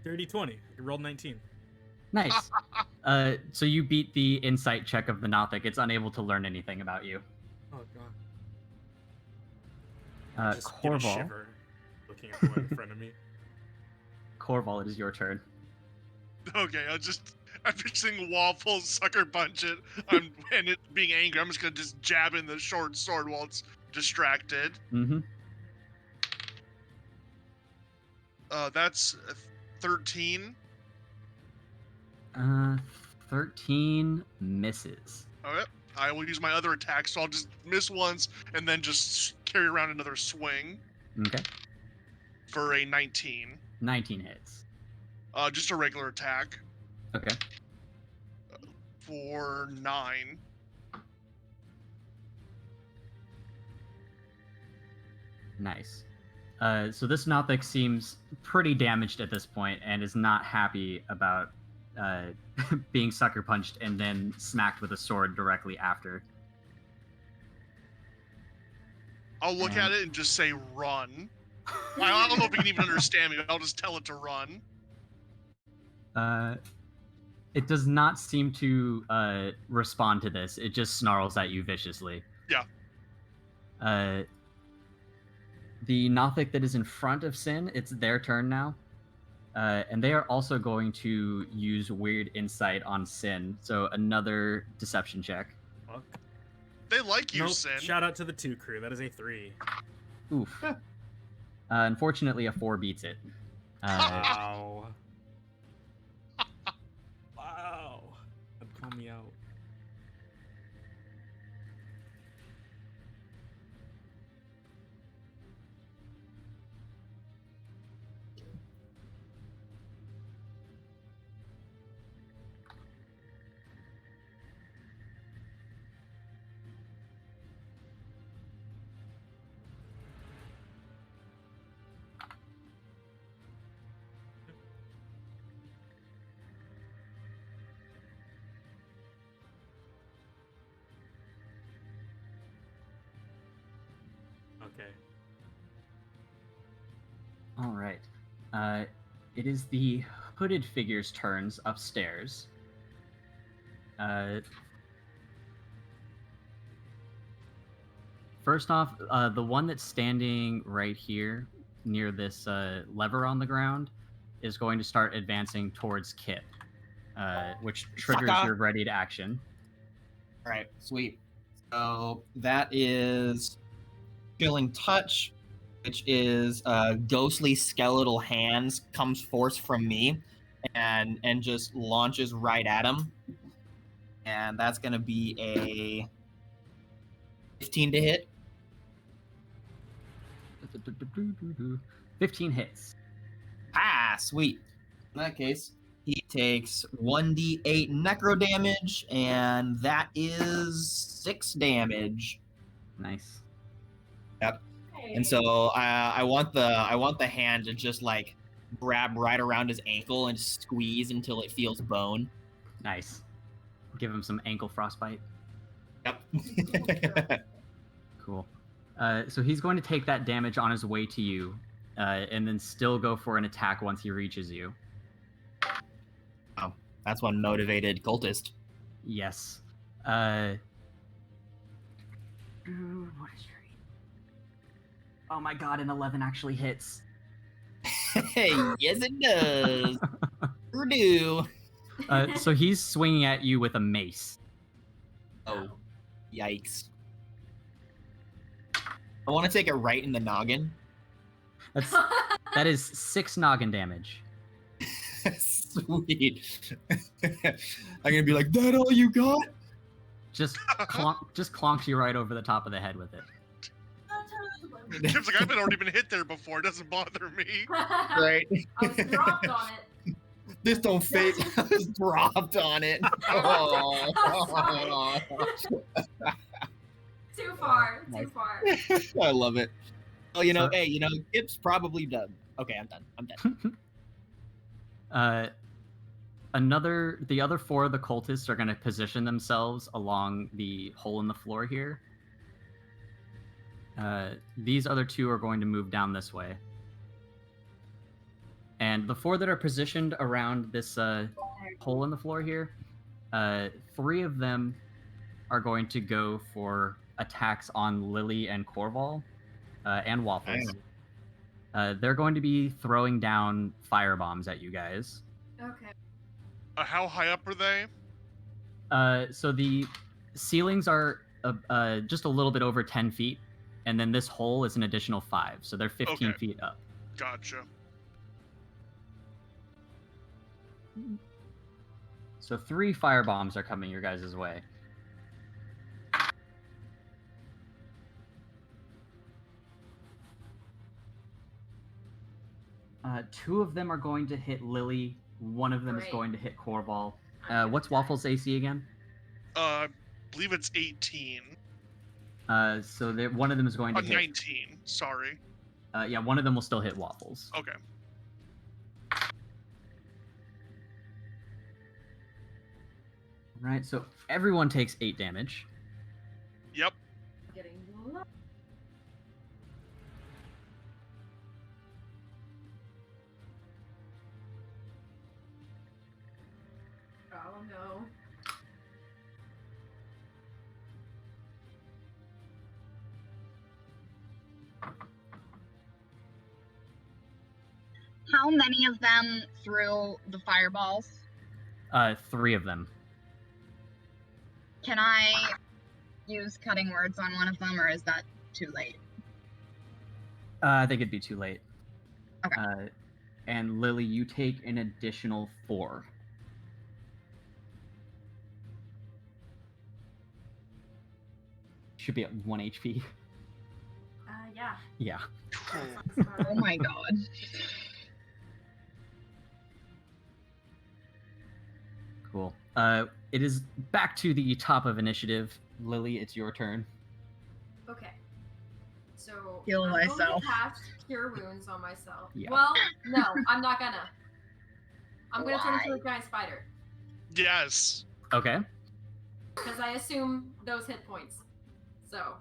Dirty 20. I rolled 19. Nice. So you beat the insight check of the Nothic. It's unable to learn anything about you. Oh god. Just get a Corval. shiver looking at the one in front of me. Corval, it is your turn. Okay, I'm fixing waffles, sucker punch it, and it being angry. I'm just gonna just jab in the short sword while it's distracted. Mm-hmm. That's 13. 13 misses. Okay, I will use my other attack, so I'll just miss once and then just carry around another swing Okay. for a 19. 19 hits. Just a regular attack Okay. for 9. Nice. So this Nothic seems pretty damaged at this point and is not happy about being sucker punched and then smacked with a sword directly after. I'll look at it and just say run. I don't know if it can even understand me, but I'll just tell it to run. It does not seem to respond to this. It just snarls at you viciously. Yeah. The Nothic that is in front of Sin, it's their turn now. And they are also going to use Weird Insight on Sin. So another deception check. Fuck. They like you, Nope. Sin. Shout out to the 2 crew. That is a 3. Oof. Unfortunately, a 4 beats it. Wow. Wow. That'd call me out. Okay. All right. It is the hooded figure's turns upstairs. First off, the one that's standing right here near this lever on the ground is going to start advancing towards Kip, which triggers Sucker. your ready to action. All right, sweet. So that is Chilling Touch, which is ghostly skeletal hands comes force from me, and just launches right at him, and that's gonna be a 15 to hit. 15 hits. Ah, sweet. In that case, he takes 1d8 necro damage, and that is 6 damage. Nice. Yep. And so I want the hand to just like grab right around his ankle and squeeze until it feels bone. Nice. Give him some ankle frostbite. Yep. Cool. So he's going to take that damage on his way to you, and then still go for an attack once he reaches you. Oh, that's one motivated cultist. Yes. What is your... Oh my god, an 11 actually hits. Hey, yes it does. Sure do. So he's swinging at you with a mace. Oh, yikes. I want to take it right in the noggin. That is 6 noggin damage. Sweet. I'm gonna be like, that all you got? Just clonks you right over the top of the head with it. Kip's like, I've already been hit there before. It doesn't bother me. Right. I was dropped on it. This don't fit. I was dropped on it. Oh. Too far. Nice. Too far. I love it. Well, you know, So- hey, Kip's probably done. Okay, I'm done. The other 4 of the cultists are going to position themselves along the hole in the floor here. These other 2 are going to move down this way. And the 4 that are positioned around this hole in the floor here, 3 of them are going to go for attacks on Lily and Corval, and Waffles. They're going to be throwing down firebombs at you guys. Okay. How high up are they? So the ceilings are just a little bit over 10 feet, and then this hole is an additional 5, so they're 15 Okay. feet up. Gotcha. So 3 firebombs are coming your guys' way. Two of them are going to hit Lily. One of them is Great. going to hit Corval. What's Waffles' AC again? I believe it's 18. So one of them is going to hit. 19. Sorry. Yeah, one of them will still hit Waffles. Okay. Right, so everyone takes 8 damage. Yep. Getting low. Oh no. How many of them threw the fireballs? 3 of them. Can I use cutting words on one of them, or is that too late? I think it'd be too late. Okay. And Lily, you take an additional 4. Should be at 1 HP. Yeah. Yeah. Oh my god. Cool. It is back to the top of initiative. Lily, it's your turn. Okay. So Heal I'm myself. going to cast Cure Wounds on myself. Yeah. Well, no, I'm not gonna. I'm gonna turn into Why? a giant spider Yes. Okay. because I assume those hit points. So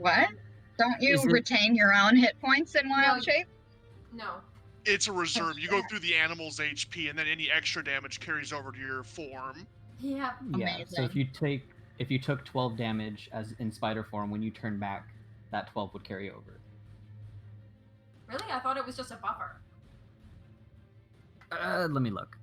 What? Don't you Is it- retain your own hit points in wild No. shape? No. It's a reserve. You go fair. through the animal's HP, and then any extra damage carries over to your form. Yeah. Yeah. So if you took 12 damage as in spider form, when you turn back, that 12 would carry over. Really? I thought it was just a buffer. Let me look.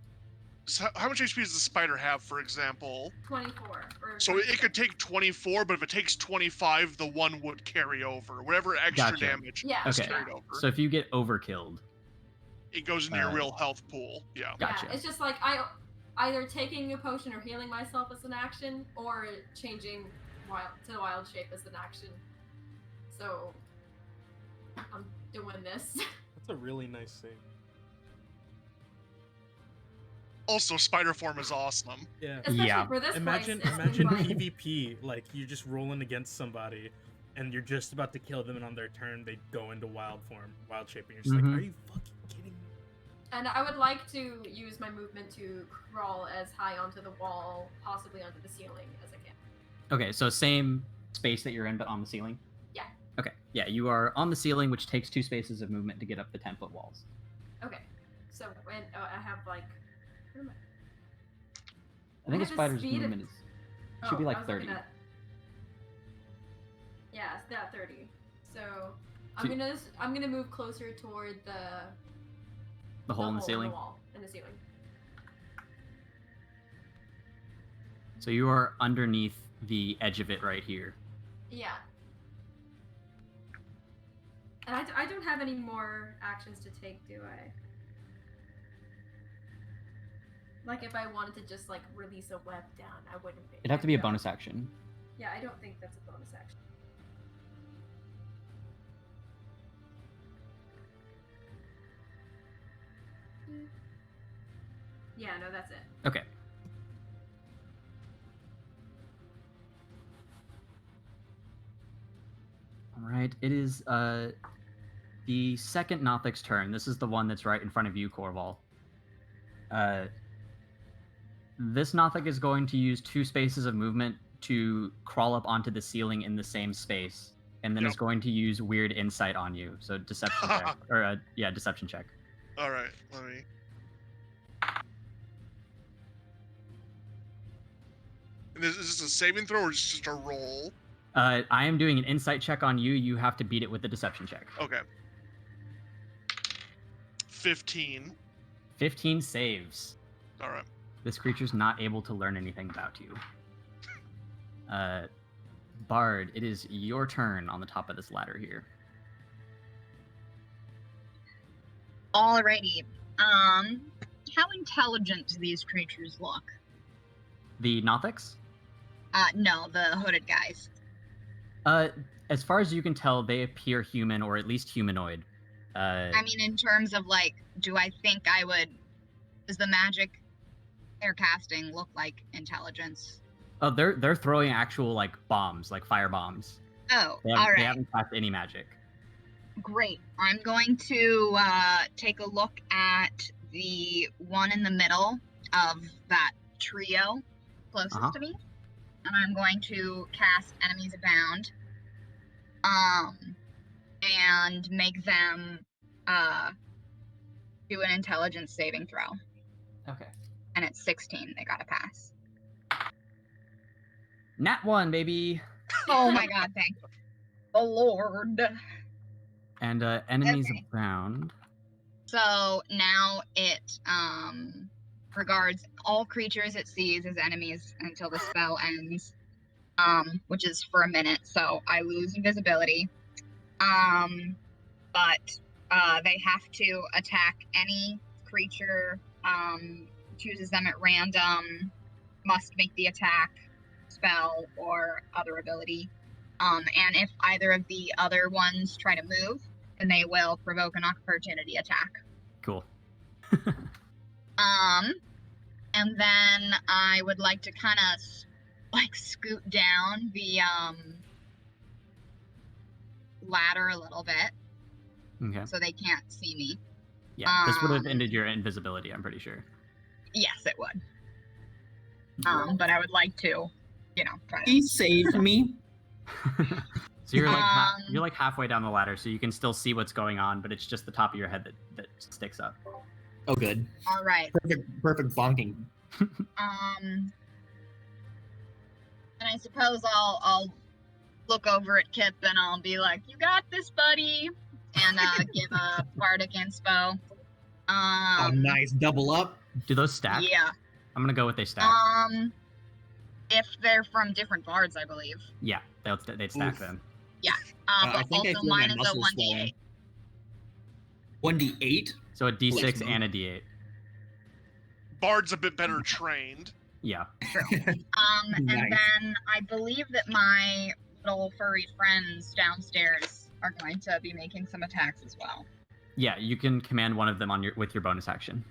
So how much HP does the spider have, for example? 24. Or So it could take 24, but if it takes 25, the 1 would carry over. Whatever extra Gotcha. damage Yeah. is Okay. carried over. So if you get overkilled, It goes into your Uh, real health pool. Yeah. Gotcha. Yeah, it's just like I either taking a potion or healing myself as an action, or changing to wild shape as an action. So I'm doing this. That's a really nice save. Also, spider form is awesome. Yeah. Especially Yeah. for this Imagine place. imagine PvP, like you're just rolling against somebody and you're just about to kill them, and on their turn they go into wild shape, and you're just Mhm. like, are you fucking kidding me? And I would like to use my movement to crawl as high onto the wall, possibly onto the ceiling, as I can. okay, so same space that you're in, but on the ceiling? Yeah. Okay, yeah, you are on the ceiling, which takes 2 spaces of movement to get up the 10-foot walls. Okay. So when I have like. Where am I? I think I a have a spider's speed of- movement is should be Oh, I like was looking 30. at- Yeah, it's that 30. So So- I'm gonna move closer toward The hole in the ceiling. wall in the ceiling. So you are underneath the edge of it right here. Yeah. And I don't have any more actions to take, do I? Like if I wanted to just like release a web down, I wouldn't be. It'd have to be a I don't- bonus action. Yeah, I don't think that's a bonus action. Yeah, no, that's it. Okay. All right. It is the second Nothic's turn. This is the one that's right in front of you, Corval. This Nothic is going to use 2 spaces of movement to crawl up onto the ceiling in the same space, and then Yep. is going to use Weird Insight on you. So deception check, or deception check. All right, let me. And is this a saving throw or is this just a roll? I am doing an Insight check on you. You have to beat it with the deception check. Okay. 15. 15 saves. All right. This creature's not able to learn anything about you. Bard, it is your turn on the top of this ladder here. Alrighty. How intelligent do these creatures look? The Nothics? No, the hooded guys. As far as you can tell, they appear human or at least humanoid. I mean, in terms of like, do I think I would? Does the magic they're casting look like intelligence? Oh, they're throwing actual like bombs, like fire bombs. Oh, They all right. haven't cast any magic. Great. I'm going to take a look at the one in the middle of that trio closest Uh-huh. to me, and I'm going to cast Enemies Abound, and make them do an intelligence saving throw. Okay. And it's 16. They gotta pass. Nat 1, baby. Oh my god! Thank the Lord. And enemies Okay. abound. So now it regards all creatures it sees as enemies until the spell ends, which is for a minute. So I lose invisibility, but they have to attack any creature. Chooses them at random. Must make the attack, spell, or other ability. And if either of the other ones try to move, then they will provoke an opportunity attack. Cool. And then I would like to kind of like scoot down the ladder a little bit Okay. so they can't see me. Yeah, this would have Um, ended your invisibility, I'm pretty sure. Yes, it would. But I would like to, try to. He saved me. So you're like halfway down the ladder, so you can still see what's going on, but it's just the top of your head that sticks up. Oh, good. All right. Perfect bonking. And I suppose I'll look over at Kip and I'll be like, "You got this, buddy," and give a bardic inspo. Oh, nice. Double up. Do those stack? Yeah. I'm gonna go with they stack. If they're from different bards, I believe. Yeah, they'd stack Oof. them. I But think I also feel my mine is a muscles 1d8. swelling. 1d8? So a D6 Flexible. and a D8. Bard's a bit better trained. Yeah. And Nice. then I believe that my little furry friends downstairs are going to be making some attacks as well. Yeah, you can command one of them with your bonus action.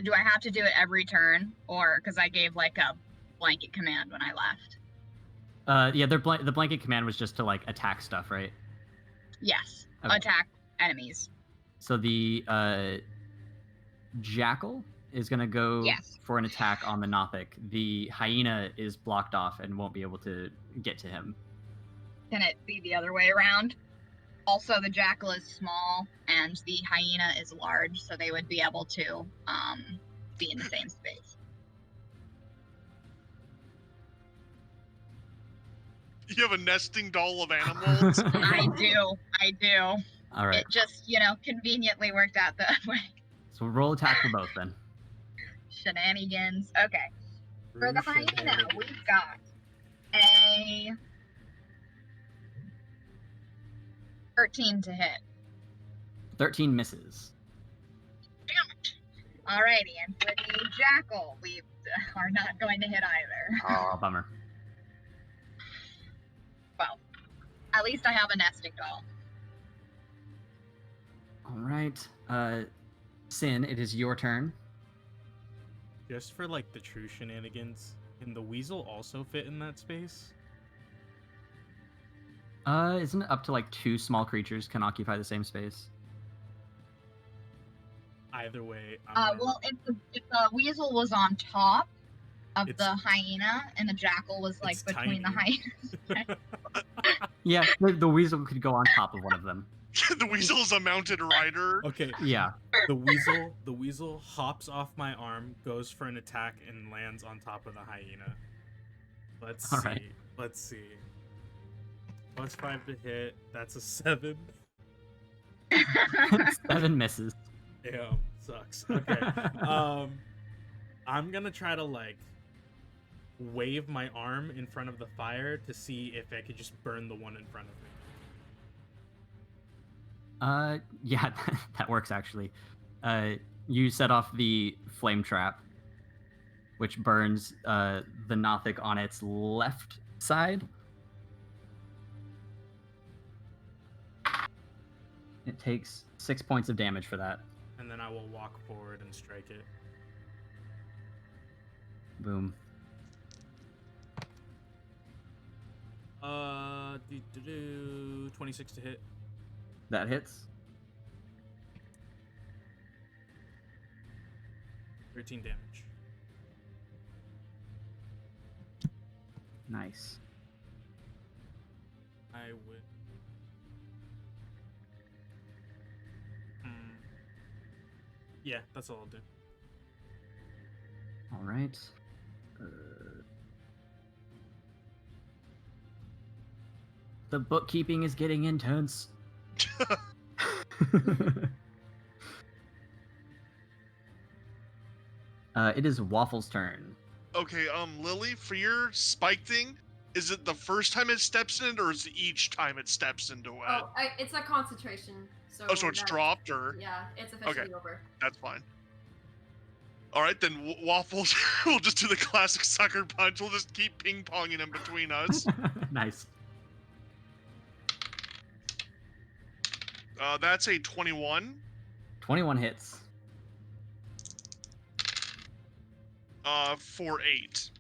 Do I have to do it every turn, or because I gave like a blanket command when I left? Yeah, the blanket command was just to like attack stuff, right? Yes. Okay. Attack enemies. So the jackal is gonna go Yes. for an attack on the Nothic. The hyena is blocked off and won't be able to get to him. Can it be the other way around? Also, the jackal is small and the hyena is large, so they would be able to be in the same space. You have a nesting doll of animals. I do. All right. It just, conveniently worked out that way. So roll attack for both then. Shenanigans. Okay. For the hyena, we've got a 13 to hit. 13 misses. Damn it. Alrighty, and for the jackal, we are not going to hit either. Oh, bummer. Well, at least I have a nesting doll. All right. Sin, it is your turn. Just for like the true shenanigans, can the weasel also fit in that space? Isn't it up to like 2 small creatures can occupy the same space? Either way, Well, if the weasel was on top of It's- the hyena and the jackal was like it's between tiny. the hyena. Yeah, the weasel could go on top of one of them. The weasel's a mounted rider. Okay, Yeah. the weasel hops off my arm, goes for an attack, and lands on top of the hyena. Let's All see. right. Let's see. +5 to hit. That's a 7. 7 misses. Damn, sucks. Okay. I'm gonna try to like wave my arm in front of the fire to see if I could just burn the one in front of me. Yeah, that works actually. You set off the flame trap, which burns the Nothic on its left side. It takes 6 points of damage for that. And then I will walk forward and strike it. Boom. 26 to hit. That hits. 13 damage. Nice. I would. Yeah, that's all I'll do. All right. The bookkeeping is getting intense. It is Waffle's turn. Okay, Lily, for your spike thing, is it the first time it steps in, or is it each time it steps into it? Oh, it's a concentration. So Oh, so it's that- dropped, or Yeah, it's officially over. that's fine. All right, then Waffles, we'll just do the classic sucker punch. We'll just keep ping-ponging in between us. Nice. That's a 21. 21 hits. For 8.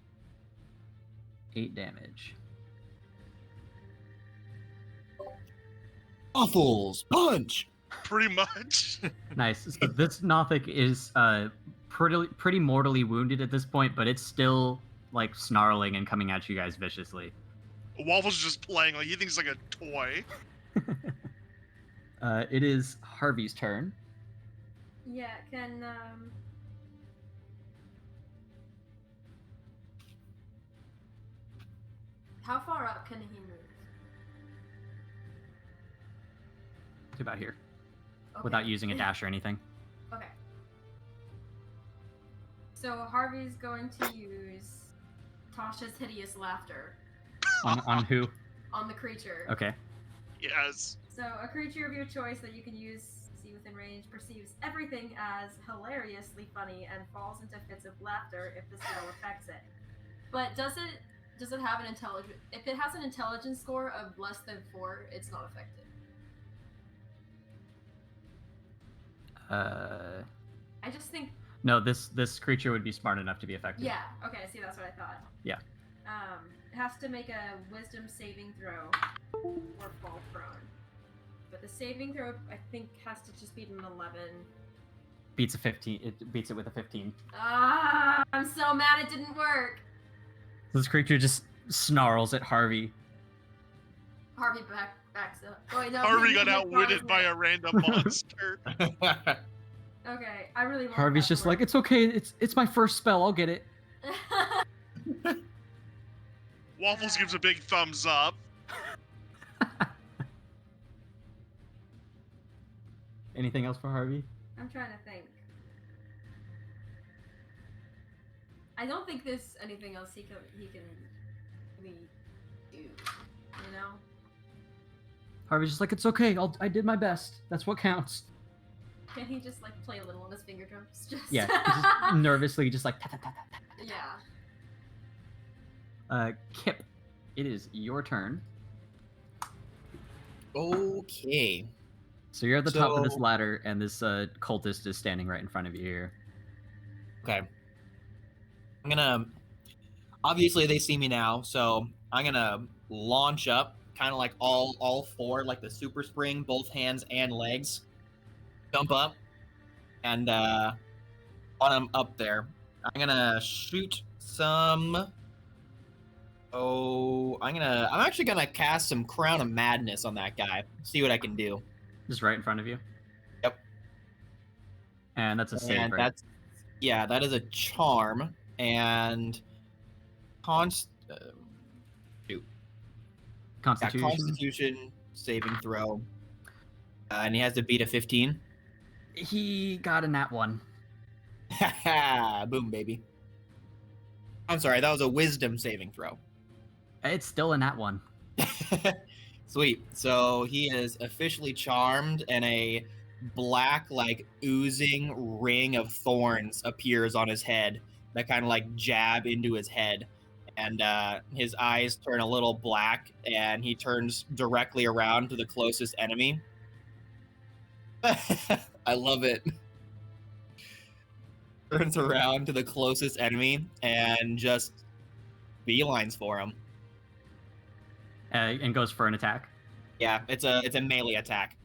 8 damage. Waffles punch. Pretty much. Nice. So this Nothic is pretty mortally wounded at this point, but it's still like snarling and coming at you guys viciously. Waffle's just playing like he thinks it's like a toy. It is Harvey's turn. Yeah, can how far up can he move? To about here, Okay. without using a dash or anything. Okay. So Harvey's going to use Tasha's hideous laughter On who? on the creature. Okay. Yes. So a creature of your choice that you can use, see within range, perceives everything as hilariously funny and falls into fits of laughter if the spell affects it. But does it have an intelligence? If it has an intelligence score of less than 4, it's not affected. I just think. No, this creature would be smart enough to be affected. Yeah. Okay. See, that's what I thought. Yeah. It has to make a Wisdom saving throw or fall prone. But the saving throw, I think, has to just beat an 11. Beats a 15. It beats it with a 15. Ah, I'm so mad it didn't work. This creature just snarls at Harvey. Harvey backs up. Oh, wait, no, Harvey got he outwitted by a throws random monster. it. Okay, I really want Harvey's that to just like, work. it's okay. It's my first spell. I'll get it. Waffles gives a big thumbs up. Anything else for Harvey? I'm trying to think. I don't think there's anything else he can really do. You know? Harvey's just like, it's okay. I did my best. That's what counts. Can he just like play a little on his finger drums? Just Yeah. He's just nervously, just like. Ta, ta, ta, ta, ta. Yeah. Kip, it is your turn. Okay. So you're at the top of this So- ladder, and this cultist is standing right in front of you here. Okay. I'm gonna. Obviously, they see me now, so I'm gonna launch up, kind of like all four, like the super spring, both hands and legs. Jump up, and when I'm up there, I'm gonna shoot some. I'm actually gonna cast some Crown of Madness on that guy. See what I can do. Just right in front of you. Yep. And that's a save, And right? that is a charm, and Constitution. Constitution saving throw, and he has to beat a 15. He got a nat 1. Boom, baby. I'm sorry, that was a Wisdom saving throw. It's still a nat 1. Sweet. So he is officially charmed, and a black, like, oozing ring of thorns appears on his head that kind of like jab into his head. And his eyes turn a little black, and he turns directly around to the closest enemy. I love it. Turns around to the closest enemy and just beelines for him. And goes for an attack. Yeah, it's a melee attack.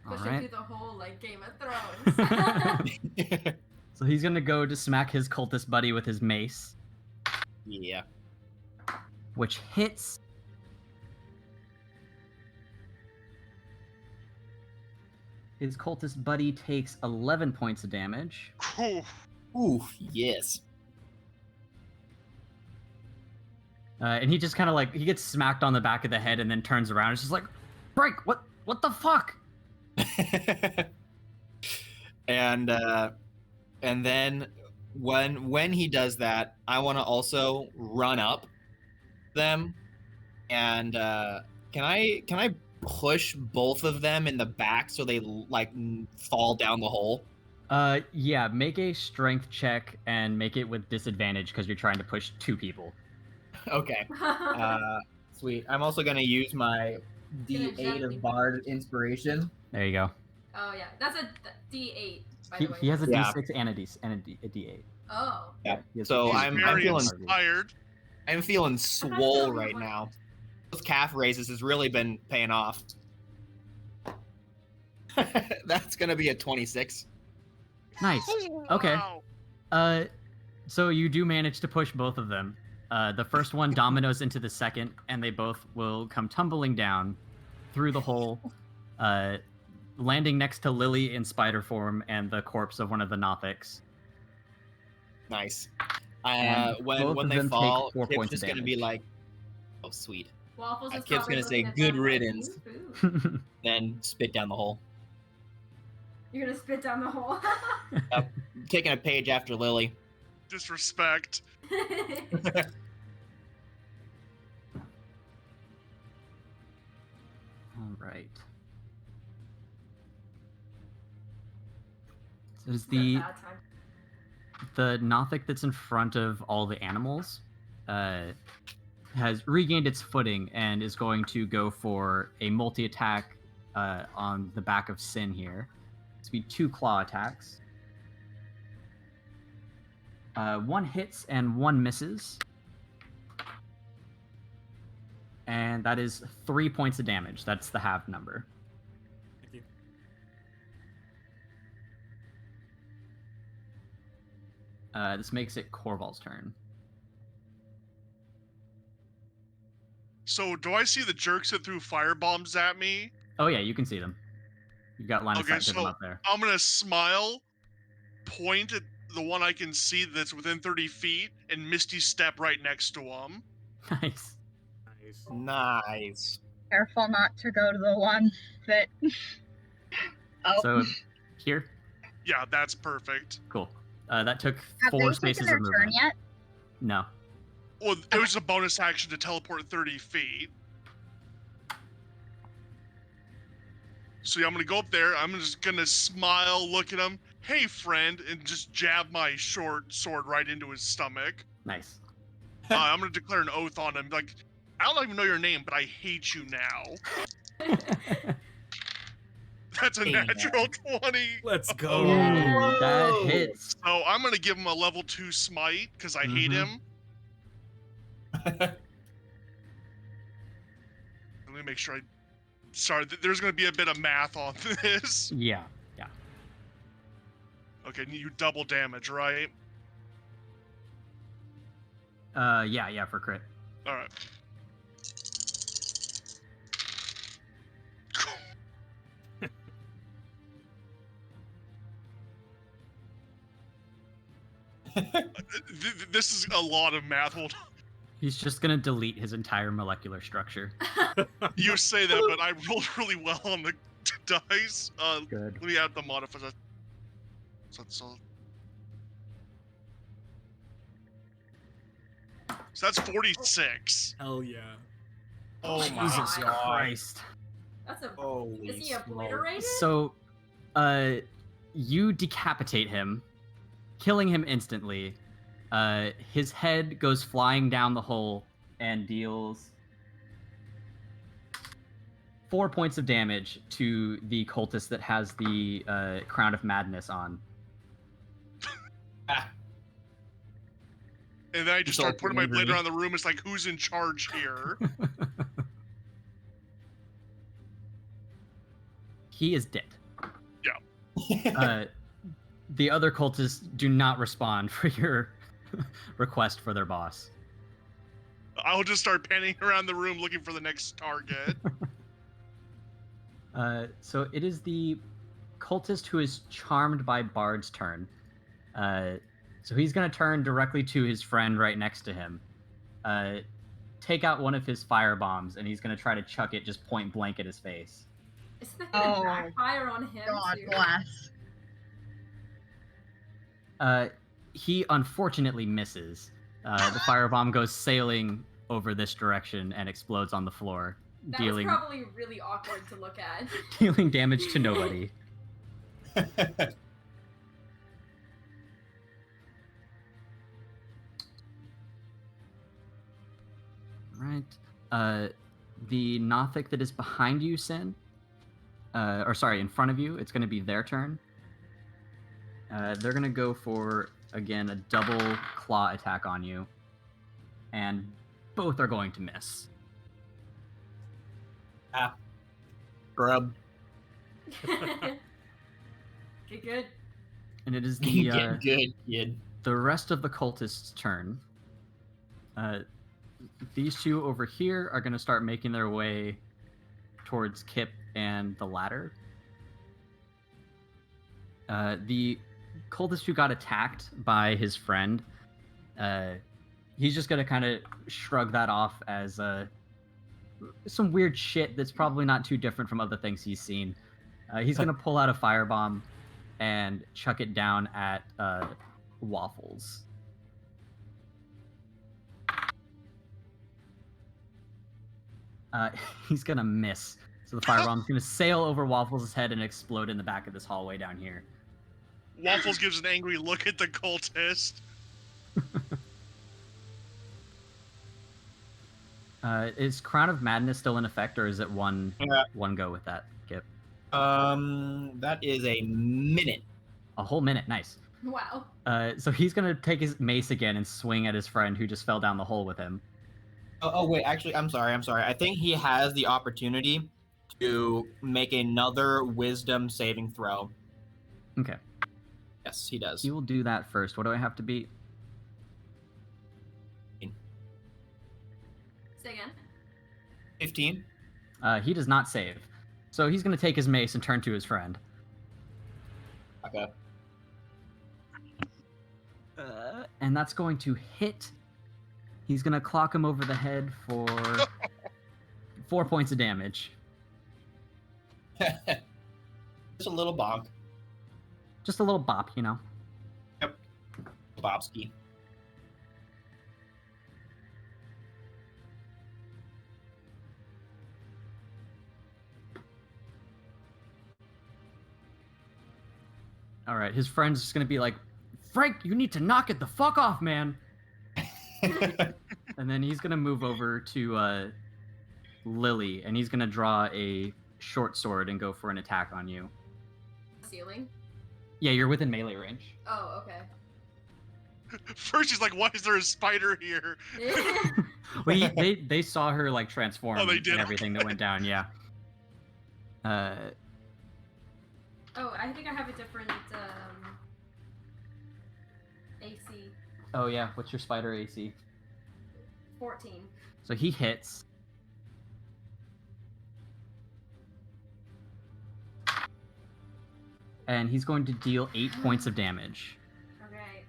Pushing Alright. through the whole like Game of Thrones. So he's gonna go to smack his cultist buddy with his mace, Yeah. which hits. His cultist buddy takes 11 points of damage. Whew. Ooh, yes. And he just kind of like, he gets smacked on the back of the head and then turns around. It's just like, break, what the fuck? And then when he does that, I want to also run up them, and can I push both of them in the back so they like fall down the hole? Yeah, make a strength check and make it with disadvantage because you're trying to push 2 people. Okay. Sweet. I'm also gonna use my D8 of Bard Inspiration. There you go. Oh yeah, that's a D8 by He, the way. he has a Yeah. D6 and a D8. Oh. Yeah. He has So a He's I'm very feeling inspired. I'm feeling swole right now. Those calf raises has really been paying off. That's gonna be a 26. Nice. Okay. Wow. So you do manage to push both of them. The first one dominoes into the second, and they both will come tumbling down through the hole, landing next to Lily in spider form and the corpse of one of the Nothics. Nice. And both When of they them take fall, 4 Kip's points just of gonna be damage. like, "Oh, sweet." Waffles is Kip's probably gonna say, looking at "Good them like, riddance." "Ooh." Then spit down the hole. You're gonna spit down the hole. Taking a page after Lily. Disrespect. All right. So is It's a bad time. the Nothic that's in front of all the animals has regained its footing and is going to go for a multi-attack on the back of Sin here. It's be 2 claw attacks. 1 hits and 1 misses. And that is 3 points of damage. That's the half number. Thank you. This makes it Corval's turn. So do I see the jerks that threw fire bombs at me? Oh yeah, you can see them. You've got line of Okay, sight to them so up there. I'm gonna smile, point at the one I can see that's within 30 feet, and Misty step right next to him. Nice. Nice. Nice. Careful not to go to the one that. Oh, So here, Yeah, that's perfect. cool. That took have 4 they taken spaces their of turn movement. yet? No. Well, it was a bonus action to teleport 30 feet. So yeah, I'm gonna go up there. I'm just gonna smile, look at him. Hey, friend, and just jab my short sword right into his stomach. Nice. I'm gonna declare an oath on him. Like, I don't even know your name, but I hate you now. That's a Hey, natural 20. Let's go. Ooh, that Whoa. hits. So I'm gonna give him a level 2 smite because I hate Mhm. him. Let me make sure I. Sorry, there's gonna be a bit of math on this. Yeah. Okay, you double damage, right? Yeah, for crit. All right. This is a lot of math. Hold on. He's just gonna delete his entire molecular structure. You say that, but I rolled really well on the dice. Good. Let me add the modifier. So that's 46. Hell yeah. Oh my Jesus God. Christ. That's a. Holy Is he smokes. obliterated? So, you decapitate him, killing him instantly. His head goes flying down the hole and deals 4 points of damage to the cultist that has the Crown of Madness on. And then I just start Result putting my in blade injury. around the room. It's like, who's in charge here? He is dead. Yeah. The other cultists do not respond for your request for their boss. I'll just start panning around the room looking for the next target. So it is the cultist who is charmed by Bard's turn. So he's going to turn directly to his friend right next to him, take out one of his fire bombs, and he's going to try to chuck it just point blank at his face. Is that gonna Oh, backfire on him God too? bless. He unfortunately misses. The firebomb goes sailing over this direction and explodes on the floor, That dealing was probably really awkward to look at. dealing damage to nobody. Right. The Nothic that is behind you, Sin, or sorry, in front of you, it's going to be their turn. They're going to go for, again, a double claw attack on you. And both are going to miss. Grub. Okay, good. And it is You the did good, kid. the rest of the cultist's turn. These two over here are going to start making their way towards Kip and the ladder. The cultist who got attacked by his friend, he's just going to kind of shrug that off as some weird shit that's probably not too different from other things he's seen. He's going to pull out a firebomb and chuck it down at Waffles. He's going to miss. So the firebomb's going to sail over Waffles' head and explode in the back of this hallway down here. Waffles gives an angry look at the cultist. Is Crown of Madness still in effect, or is it one go with that, Kip? That is a minute. A whole minute, nice. Wow. So he's gonna take his mace again and swing at his friend who just fell down the hole with him. Oh wait, actually, I'm sorry. I think he has the opportunity to make another wisdom saving throw. Okay. Yes, he does. He will do that first. What do I have to beat? Say again. 15. He does not save. So he's gonna take his mace and turn to his friend. Okay. And that's going to hit. He's gonna clock him over the head for 4 points of damage. Just a little bonk. Just a little bop, you know. Yep. Bobski. All right, his friend's just gonna be like, Frank, you need to knock it the fuck off, man. And then he's gonna move over to Lily, and he's gonna draw a short sword and go for an attack on you. Ceiling. Yeah, you're within melee range. Oh, okay. First, he's like, "Why is there a spider here?" Well, they saw her like transform Oh, they did? and everything that went down. Yeah. Oh, I think I have a different AC. Oh yeah, what's your spider AC? 14. So he hits. And he's going to deal 8 points of damage. Okay.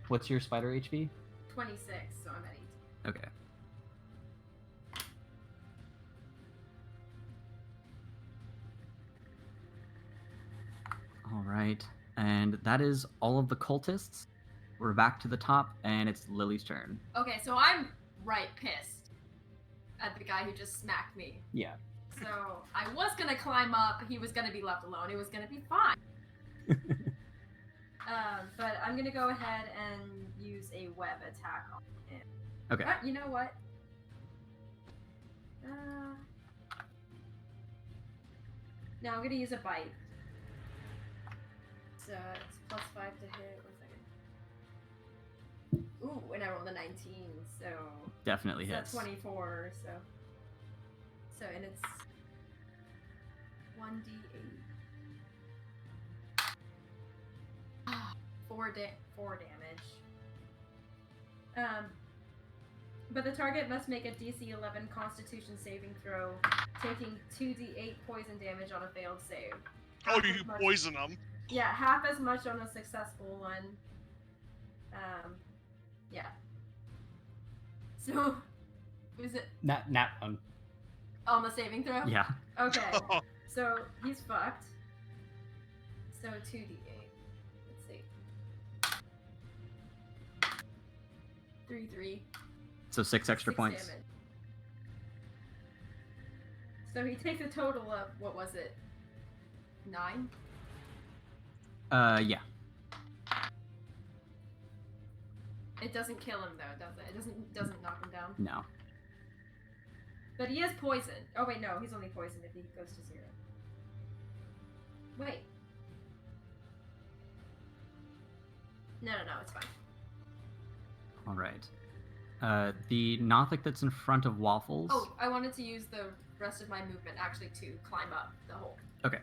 What's your spider HP? 26, so I'm at 8. Okay. All right. And that is all of the cultists. We're back to the top, and it's Lily's turn. Okay, so I'm right pissed at the guy who just smacked me. Yeah. So I was gonna climb up. He was gonna be left alone. It was gonna be fine. But I'm gonna go ahead and use a web attack on him. Okay. You know what? No, I'm gonna use a bite. So it's +5 to hit. 1 second. Ooh, and I rolled a 19, so Definitely so hits. 24. So and it's 1d8. 4 damage. But the target must make a DC 11 Constitution saving throw, taking 2d8 poison damage on a failed save. Oh, Half you as much- poison him. Yeah, half as much on a successful one. Yeah. So, is it Nat one. on the saving throw? Yeah. Okay. So he's fucked. So 2d8. Let's see. 3. So 6 extra 6 points. damage. So he takes a total of, what was it? 9? Yeah. It doesn't kill him though, does it? It doesn't knock him down. No. But he is poisoned. Oh wait, no, he's only poisoned if he goes to 0. Wait. No, it's fine. All right. The Nothic that's in front of Waffles. Oh, I wanted to use the rest of my movement actually to climb up the hole. Okay.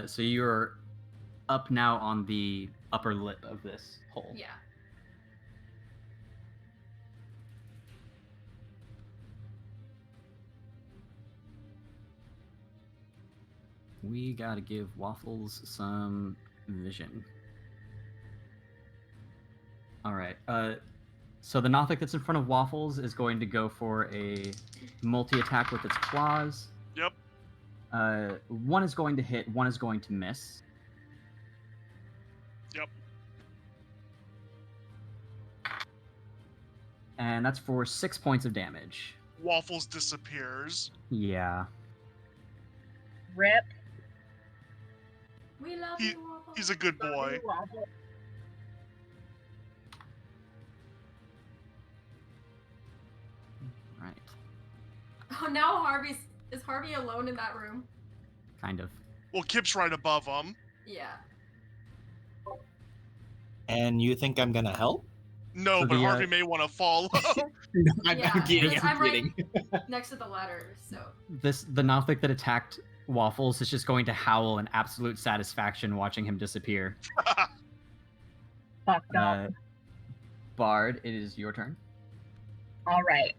So you're up now on the upper lip of this hole. Yeah. We gotta give Waffles some vision. Alright, so the Nothic that's in front of Waffles is going to go for a multi-attack with its claws. Yep. One is going to hit, one is going to miss. Yep. And that's for 6 points of damage. Waffles disappears. Yeah. Rip. We love He- you, Waffle. He's a good boy. Right. Oh, now is Harvey alone in that room? Kind of. Well, Kip's right above him. Yeah. And you think I'm gonna help? No, So but the, Harvey may want to follow. Yeah, I'm kidding. because I'm I'm right- kidding. Next to the ladder, so. The Nothic that attacked Waffles is just going to howl in absolute satisfaction watching him disappear. Fucked up. Bard, it is your turn. All right.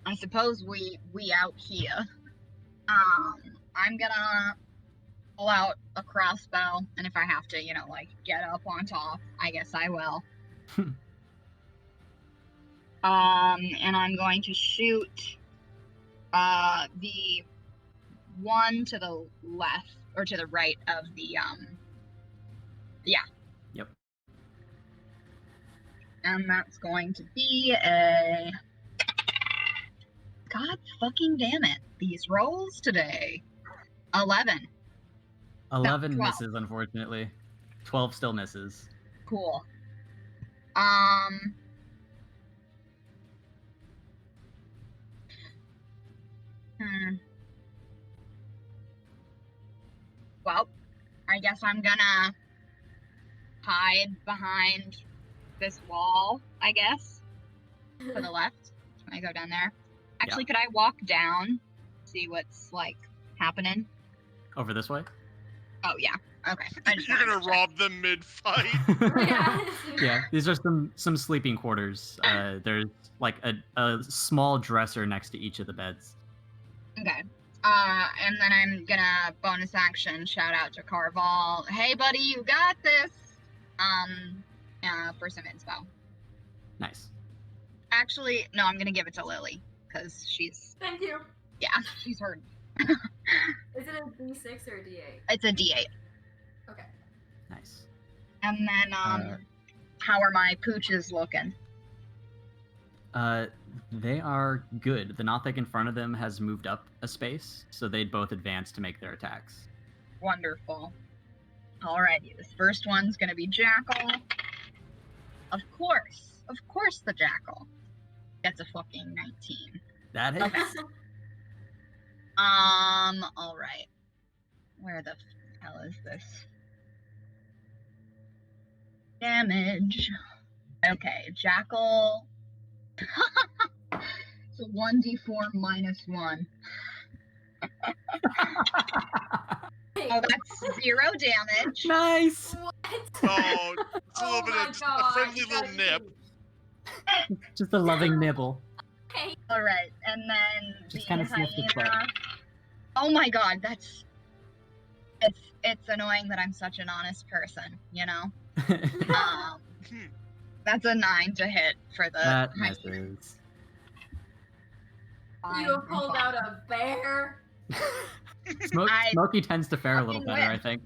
I suppose we out here. I'm gonna pull out a crossbow, and if I have to, like get up on top, I guess I will. And I'm going to shoot the one to the left or to the right of the Yep. and that's going to be a God fucking damn it. These rolls today. 11. 11 12. misses, unfortunately. 12 still misses. Cool. Well, I guess I'm gonna hide behind this wall, I guess. To the left. Can I go down there? Actually, could I walk down? See what's, like, happening? Over this way? Oh, yeah. Okay. I just You're wanted gonna to check. rob them mid-fight. Yeah. Yeah, these are some sleeping quarters. There's like a small dresser next to each of the beds. Okay. And then I'm gonna bonus action shout out to Carval. Hey, buddy, you got this. For some inspo. Nice. Actually, no, I'm gonna give it to Lily because she's Thank you. heard. Is it a D6 or a D8? It's a D8. Okay. Nice. And then how are my pooches looking? They are good. The Nothic in front of them has moved up a space, so they'd both advance to make their attacks. Wonderful. Alrighty, this first one's gonna be Jackal. Of course, the Jackal gets a fucking 19. That hits. Okay. All right. Where the hell is this? Damage. Okay, Jackal. So 1d4 minus 1. Oh, that's 0 damage. Nice. What? Oh, it's a little bit my of just a God, friendly you little gotta nip. be- Just a loving nibble. Okay. All right, and then Just the kinda sniffed its butt. hyena. Oh my God, it's annoying that I'm such an honest person, you know. Hmm. That's a 9 to hit for the That hyena. misses. Fine, You I'm pulled fine. out a bear. I Smokey tends to fare a little fucking better, I win.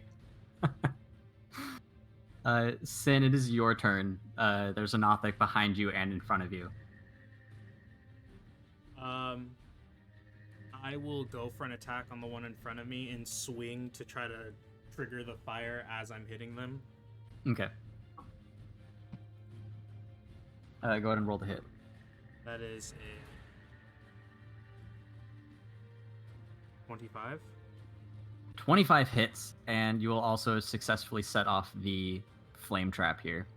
think. Sin, it is your turn. There's a Nothic behind you and in front of you. I will go for an attack on the one in front of me and swing to try to trigger the fire as I'm hitting them. Okay. Go ahead and roll the hit. That is a 25. 25 hits, and you will also successfully set off the flame trap here.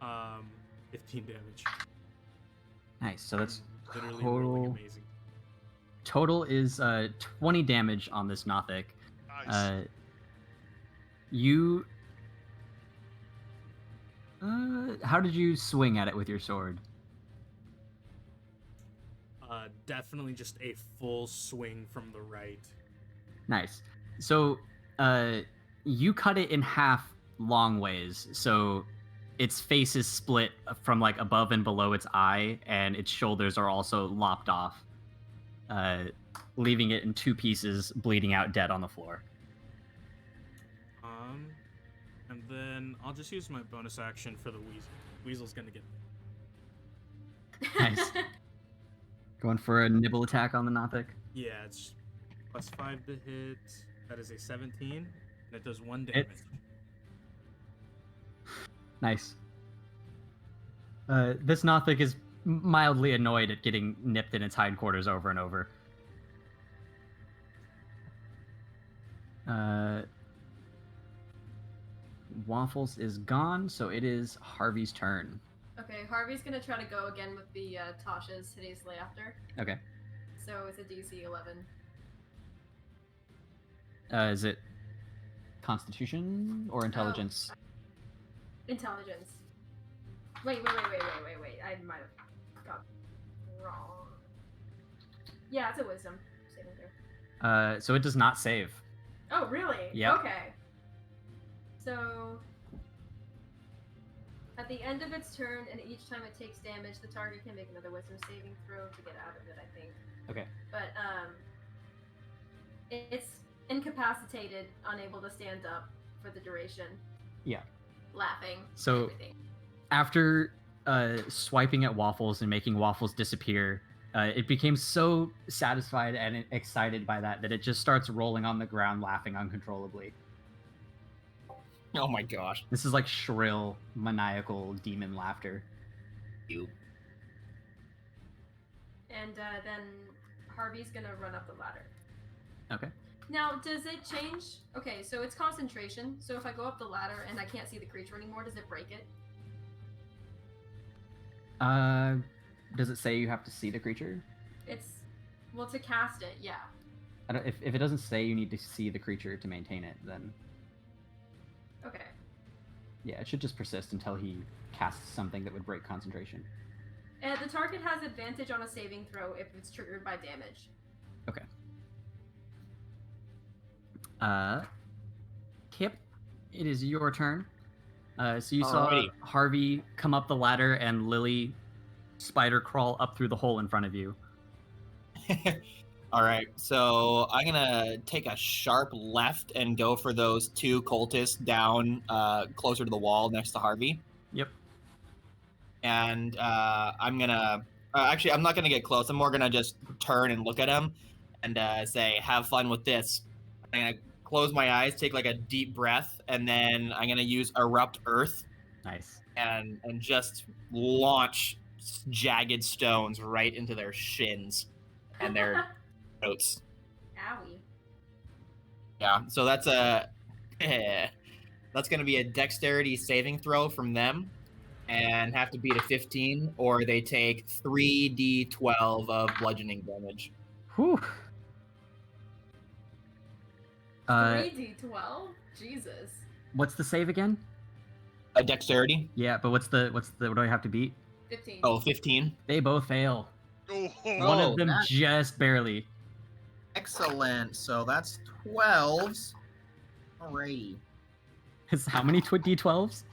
And 15 damage. Nice. So that's Literally rolling total. amazing. Total is 20 damage on this Nothic. Nice. You. How did you swing at it with your sword? Definitely just a full swing from the right. Nice. So, you cut it in half long ways. So, its face is split from like above and below its eye, and its shoulders are also lopped off, leaving it in two pieces, bleeding out dead on the floor. And then I'll just use my bonus action for the weasel. Weasel's gonna get. Nice. Going for a nibble attack on the Nothic. Yeah, it's +5 to hit. That is a 17, and it does 1 damage. Nice. This Nothic is mildly annoyed at getting nipped in its hindquarters over and over. Waffles is gone, so it is Harvey's turn. Okay, Harvey's gonna try to go again with the Tasha's Hideous Laughter. Okay. So it's a DC 11. Is it Constitution or Intelligence? Intelligence. Wait. I might have got wrong. Yeah, it's a Wisdom saving throw. So it does not save. Oh, really? Yep. Okay. So, at the end of its turn, and each time it takes damage, the target can make another Wisdom saving throw to get out of it, I think. Okay. But, it's incapacitated, unable to stand up for the duration. Yeah. Laughing. So, everything. after swiping at Waffles and making Waffles disappear, it became so satisfied and excited by that it just starts rolling on the ground, laughing uncontrollably. Oh my gosh. This is like shrill, maniacal demon laughter. You. And then Harvey's gonna run up the ladder. Okay. Now, does it change? Okay, so it's concentration. So if I go up the ladder and I can't see the creature anymore, does it break it? Does it say you have to see the creature? Well, to cast it, yeah. If it doesn't say you need to see the creature to maintain it, then Okay. yeah, it should just persist until he casts something that would break concentration. And the target has advantage on a saving throw if it's triggered by damage. Okay. Kip, it is your turn. So you saw Alrighty. Harvey come up the ladder and Lily spider crawl up through the hole in front of you. All right, so I'm gonna take a sharp left and go for those two cultists down closer to the wall next to Harvey. Yep. And I'm gonna actually, I'm not gonna get close. I'm more gonna just turn and look at him and say, "Have fun with this." I'm gonna close my eyes, take like a deep breath, and then I'm gonna use Erupt Earth Nice. and just launch jagged stones right into their shins and their throats. Owie. Yeah, so that's that's gonna be a dexterity saving throw from them, and have to beat a 15, or they take 3d12 of bludgeoning damage. Whew. 3d12? Jesus. What's the save again? A dexterity? Yeah, but what do I have to beat? 15. Oh, 15. They both fail. Oh, One of them that- just barely. Excellent. So that's 12s. Alrighty. It's how many D12s?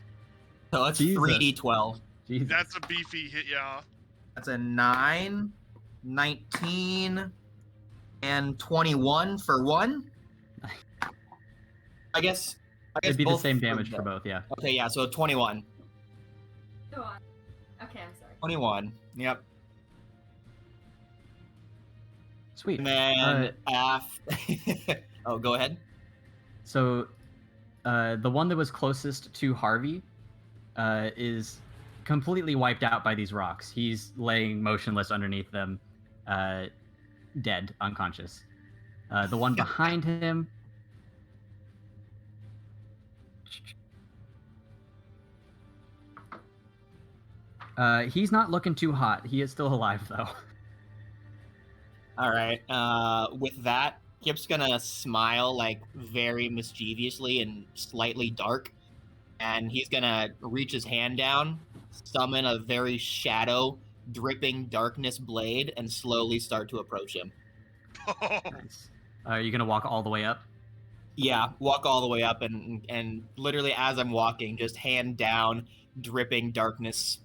So that's Jesus. 3d12. Jesus. that's a beefy hit, yeah. That's a 9, 19, and 21 for one. I guess It'd be the both same for damage the- for both, yeah. Okay, yeah, so 21. Go on. Okay, I'm sorry. 21. Yep. Sweet. And then oh, go ahead. So, the one that was closest to Harvey is completely wiped out by these rocks. He's laying motionless underneath them, dead, unconscious. The one behind him. He's not looking too hot. He is still alive though. All right. With that, Kip's gonna smile like very mischievously and slightly dark, and he's gonna reach his hand down, summon a very shadow, dripping darkness blade, and slowly start to approach him. Nice. Are you gonna walk all the way up? Yeah, walk all the way up, and literally as I'm walking, just hand down, dripping darkness,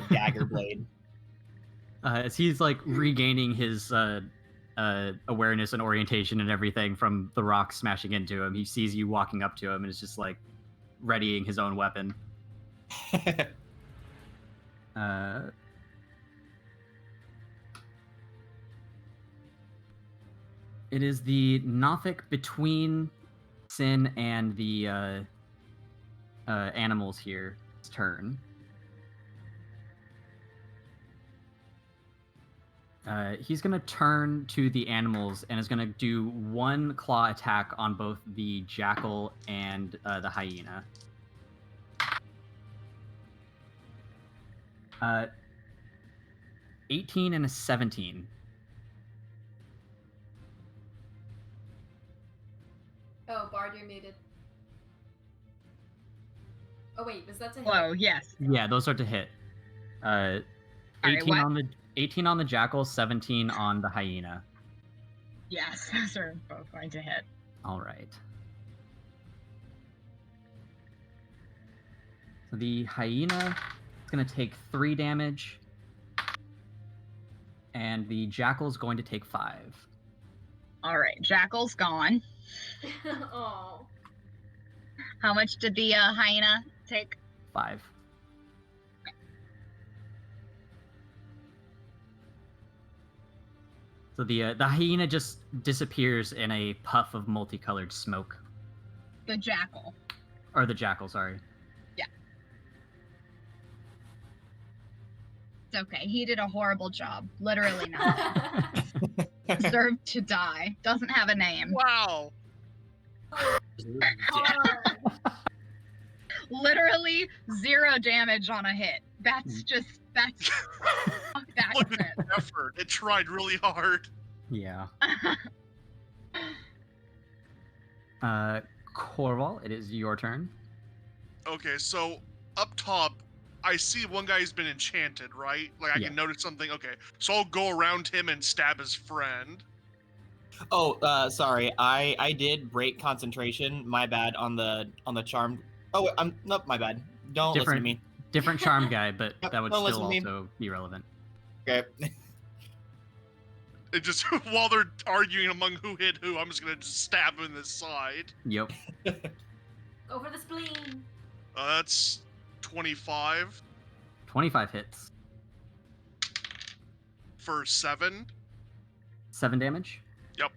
dagger blade. As he's like regaining his awareness and orientation and everything from the rock smashing into him, he sees you walking up to him and is just like readying his own weapon. It is the Nothic between Sin and the animals here's turn. He's going to turn to the animals and is going to do one claw attack on both the jackal and the hyena. 18 and a 17. Oh, Bard, you're muted. Oh wait, was that to hit? Whoa, yes. Yeah, those are to hit. 18 what? on the 18 on the jackal, 17 on the hyena. Yes, those are both going to hit. All right. So the hyena is going to take 3 damage, and the jackal is going to take 5. All right, Jackal's gone. Oh. How much did the hyena take? 5. So the hyena just disappears in a puff of multicolored smoke. The jackal. Or the jackal, sorry. Yeah. It's okay. He did a horrible job. Literally not. Deserved to die. Doesn't have a name. Wow. Literally 0 damage on a hit. That's fuck that What shit. an effort. It tried really hard. Yeah. Corval, it is your turn. Okay, so up top, I see one guy who's been enchanted, right? Like I Yeah. can notice something. Okay, so I'll go around him and stab his friend. Oh, sorry. I did break concentration. My bad on the charmed. Oh, nope. My bad. Don't listen to Different- me. Different charm guy, but Yep, that would don't still listen to me. also be relevant. Okay. It just while they're arguing among who hit who, I'm just gonna just stab him in the side. Yep. Go for the spleen. That's 25 25 hits. for 7. 7 damage? Yep.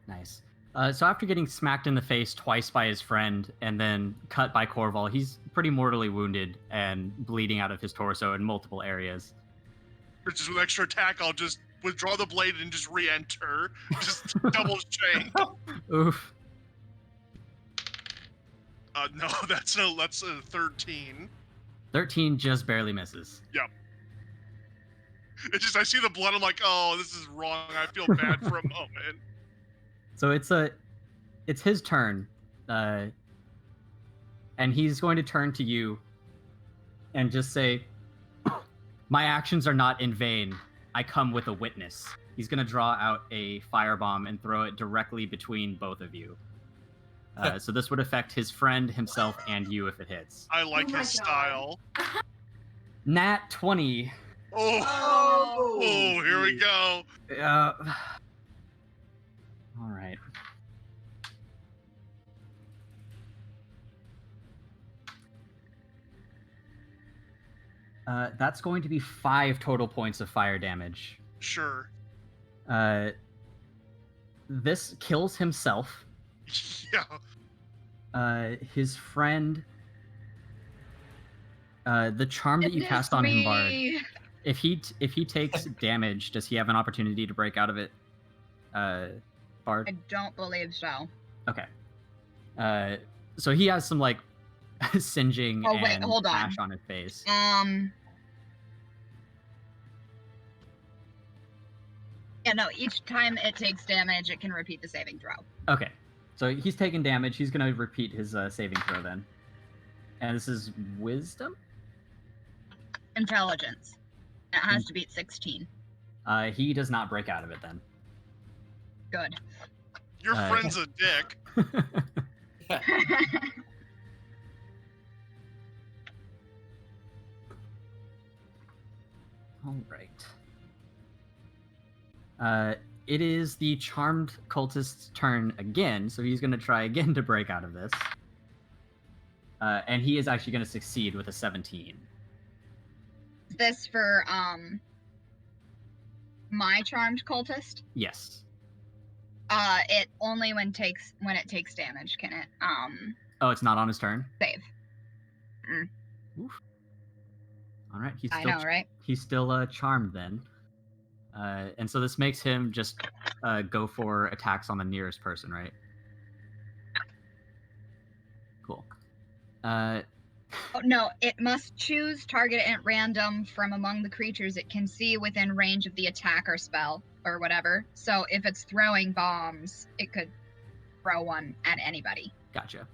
Nice. So after getting smacked in the face twice by his friend and then cut by Corval, he's pretty mortally wounded and bleeding out of his torso in multiple areas. Just with extra attack, I'll just withdraw the blade and just re-enter. Just double shank. Oof. No, that's a 13. 13 just barely misses. It's just I see the blood, I'm like, oh, this is wrong. I feel bad for a moment. So it's his turn, and he's going to turn to you and just say, "My actions are not in vain. I come with a witness." He's going to draw out a firebomb and throw it directly between both of you. So this would affect his friend, himself, and you if it hits. I like Oh my his God. style. Nat 20. Oh, here we go. All right. That's going to be 5 total points of fire damage. Sure. This kills himself. Yeah. His friend. The charm that you cast on him, Bard. If he takes damage, does he have an opportunity to break out of it? Bard. I don't believe so. Okay. So he has some like singeing Oh, wait, and hold on. ash on his face. Yeah, no, each time it takes damage, it can repeat the saving throw. Okay, so he's taking damage. He's going to repeat his saving throw then. And this is wisdom? Intelligence. It has to beat 16. He does not break out of it then. Good. Your friend's a dick. All right. It is the charmed cultist's turn again, so he's going to try again to break out of this. And he is actually going to succeed with a 17. This for my charmed cultist. Yes. It only when it takes damage can it Oh, it's not on his turn? save. Oof. All right. I know, right? He's still charmed then. And so this makes him just go for attacks on the nearest person, right? Cool. Oh, no, it must choose target at random from among the creatures it can see within range of the attack or spell or whatever. So if it's throwing bombs, it could throw one at anybody. Gotcha.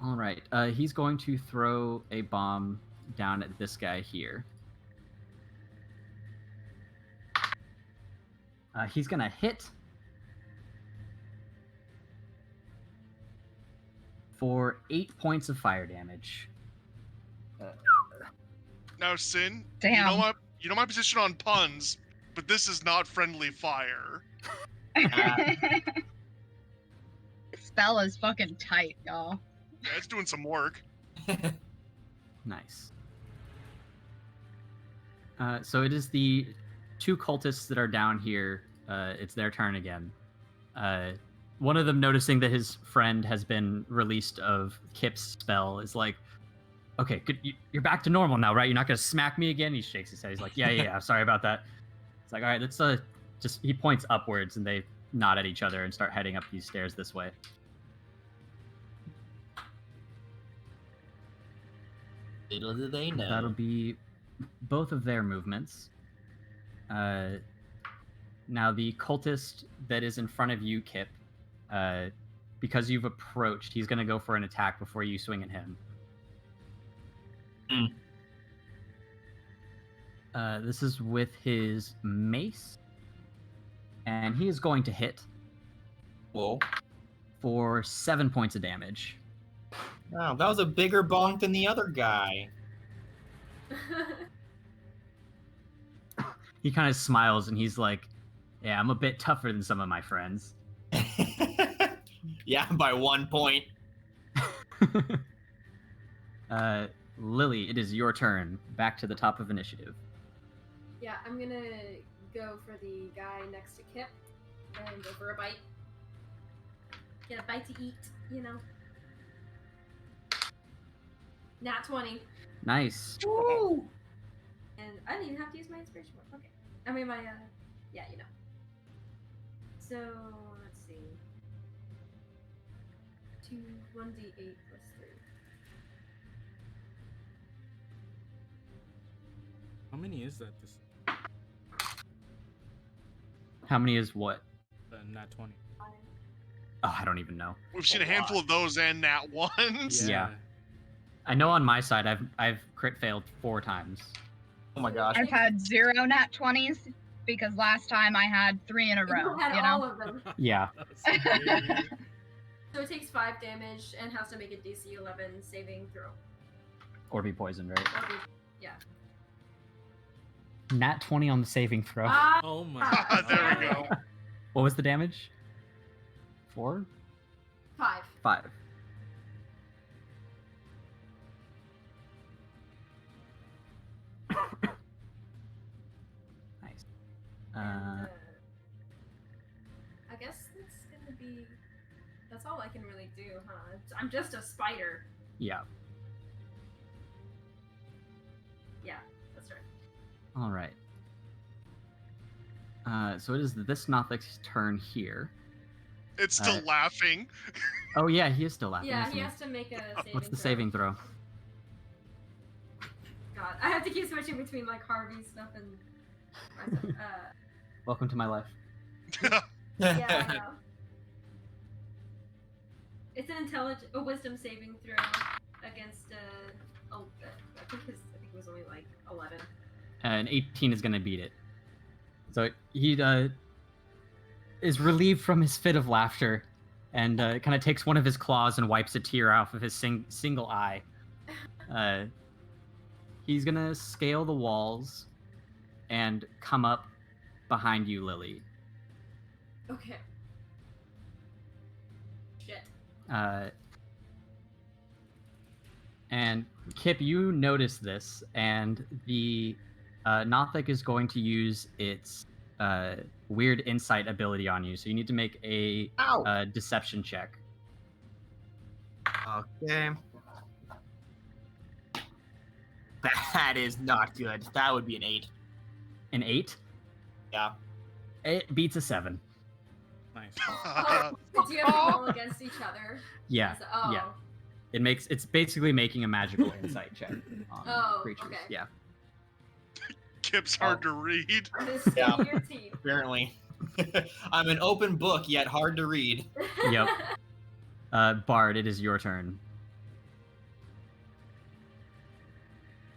All right. He's going to throw a bomb down at this guy here. He's going to hit for 8 points of fire damage. Now, Sin, Damn. you know my position on puns, but this is not friendly fire. Spell is fucking tight, y'all. Yeah, it's doing some work. Nice. So it is the 2 cultists that are down here. It's their turn again. One of them, noticing that his friend has been released of Kip's spell, is like, okay, good, you're back to normal now, right? You're not going to smack me again? He shakes his head. He's like, yeah, sorry about that. It's like, all right, let's just... He points upwards, and they nod at each other and start heading up these stairs this way. Little do they know. That'll be both of their movements. Now, the cultist that is in front of you, Kip, because you've approached, he's going to go for an attack before you swing at him. This is with his mace, and he is going to hit. Whoa. For 7 points of damage. Wow, that was a bigger bonk than the other guy. He kind of smiles, and he's like, yeah, I'm a bit tougher than some of my friends. Yeah, by 1 point. Lily, it is your turn. Back to the top of initiative. Yeah, I'm gonna go for the guy next to Kip and go for a bite. Get a bite to eat, you know. Nat 20. Nice. Woo! And I didn't even have to use my inspiration point. Okay. I mean, my, yeah, you know. So, let's see. 1d8 plus 3. How many is that? This How many is what? nat 20. Oh, I don't even know. We've seen a handful of those and nat ones. Yeah. I know on my side, I've crit failed 4 times. Oh my gosh. I've had 0 nat 20s because last time I had 3 in a row. You had You all know. of them. Yeah. So it takes 5 damage and has to make a DC 11 saving throw. Or be poisoned, right? Or be- Yeah. Nat 20 on the saving throw. Ah, Oh my There we go. What was the damage? 4? 5. 5. Nice. And, I guess that's gonna be. That's all I can really do, huh? I'm just a spider. Yeah. Yeah, that's right. All right. So it is this Nothic's turn here. It's still laughing. Oh yeah, he is still laughing. Yeah, isn't he he? has to make a saving What's the throw. saving throw? God, I have to keep switching between like Harvey's stuff and. Welcome to my life. Yeah, I know. It's a wisdom saving throw against I think it was only like 11. An 18 is gonna beat it. So he is relieved from his fit of laughter, and kind of takes one of his claws and wipes a tear off of his single eye. He's gonna scale the walls and come up behind you, Lily. Okay. Shit. And Kip, you notice this, and the Nothic is going to use its weird insight ability on you. So you need to make a deception check. Okay. That is not good. That would be an 8. An 8? Yeah. It beats a 7. Nice. Do you have to roll against each other? Yeah. Oh. Yeah. It's basically making a magical insight check on creatures. Okay. Yeah. Kip's hard to read. Yeah. Your teeth. Apparently. I'm an open book, yet hard to read. Yep. Bard, it is your turn.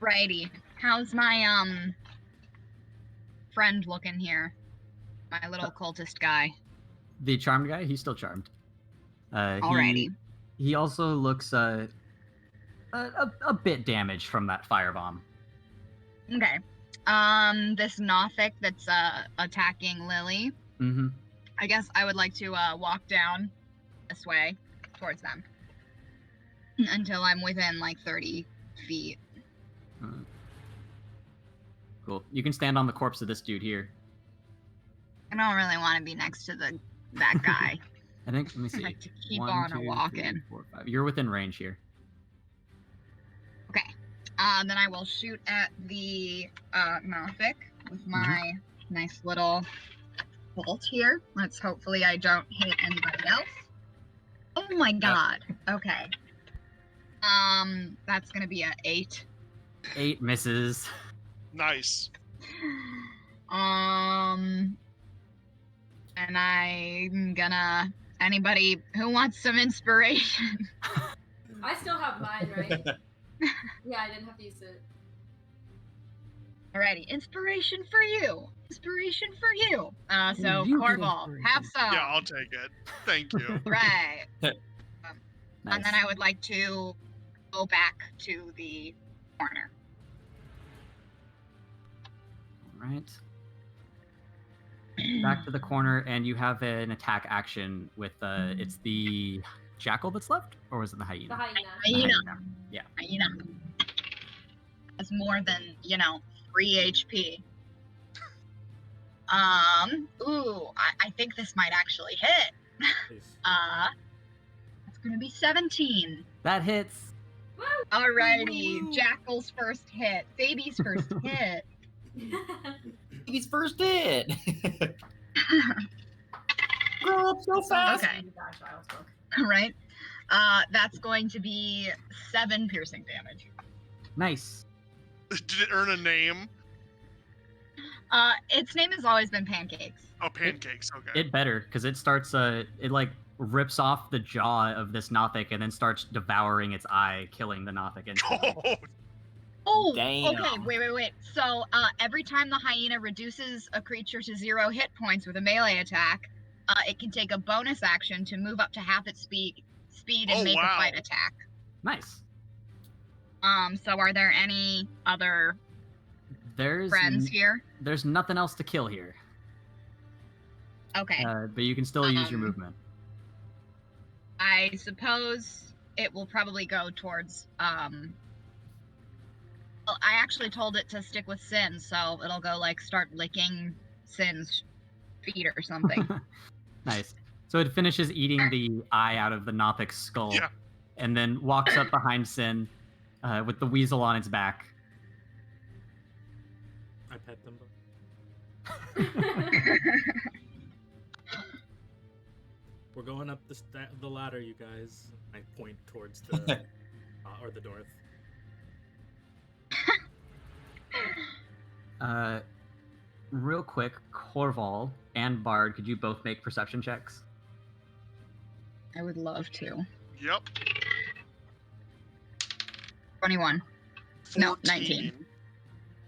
Righty. How's my friend looking here? My little cultist guy. The charmed guy, he's still charmed. Alrighty. He also looks a bit damaged from that firebomb. Okay. This Nothic that's attacking Lily. Mm-hmm. I guess I would like to walk down this way towards them until I'm within like 30 feet. Cool. You can stand on the corpse of this dude here. I don't really want to be next to that guy. I think. Let me see. I like to keep 1, on 2, walking. 3, 4, 5. You're within range here. Okay. Then I will shoot at the Nothic with my nice little bolt here. Let's hopefully I don't hit anybody else. Oh my god. Okay. That's gonna be a 8. 8 misses. Nice. And I'm gonna. Anybody who wants some inspiration? I still have mine, right? Yeah, I didn't have to use it. Alrighty, inspiration for you. Inspiration for you. So You get Corval, have inspiration. some. Yeah, I'll take it. Thank you. Right. Nice. And then I would like to go back to the corner. All right. Back to the corner, and you have an attack action with it's the jackal that's left, or was it the hyena? The hyena. The Hyena. Yeah. Hyena. That's more than 3 HP. Ooh, I think this might actually hit. Nice. It's gonna be 17. That hits. Woo! Alrighty, Woo! Jackal's first hit. Baby's first hit. He's first hit. Grow up so fast. Okay. That child's book. Right? That's going to be 7 piercing damage. Nice. Did it earn a name? Its name has always been Pancakes. Oh, pancakes. Okay. It better, because it starts it like rips off the jaw of this Nothic and then starts devouring its eye, killing the Nothic instantly. Oh, Oh, Damn. okay, wait. So, every time the hyena reduces a creature to 0 hit points with a melee attack, it can take a bonus action to move up to half its speed and Oh, make wow. a fight attack. Nice. So are there any other There's friends here? there's nothing else to kill here, Okay. but you can still use your movement. I suppose it will probably go towards, well, I actually told it to stick with Sin, so it'll go, start licking Sin's feet or something. Nice. So it finishes eating the eye out of the Nothic's skull, Yeah. and then walks up behind Sin with the weasel on its back. I pet them both. We're going up the ladder, you guys. I point towards the or the north. Real quick, Corval and Bard, could you both make perception checks? I would love to. Yep. 21. 14. No, 19.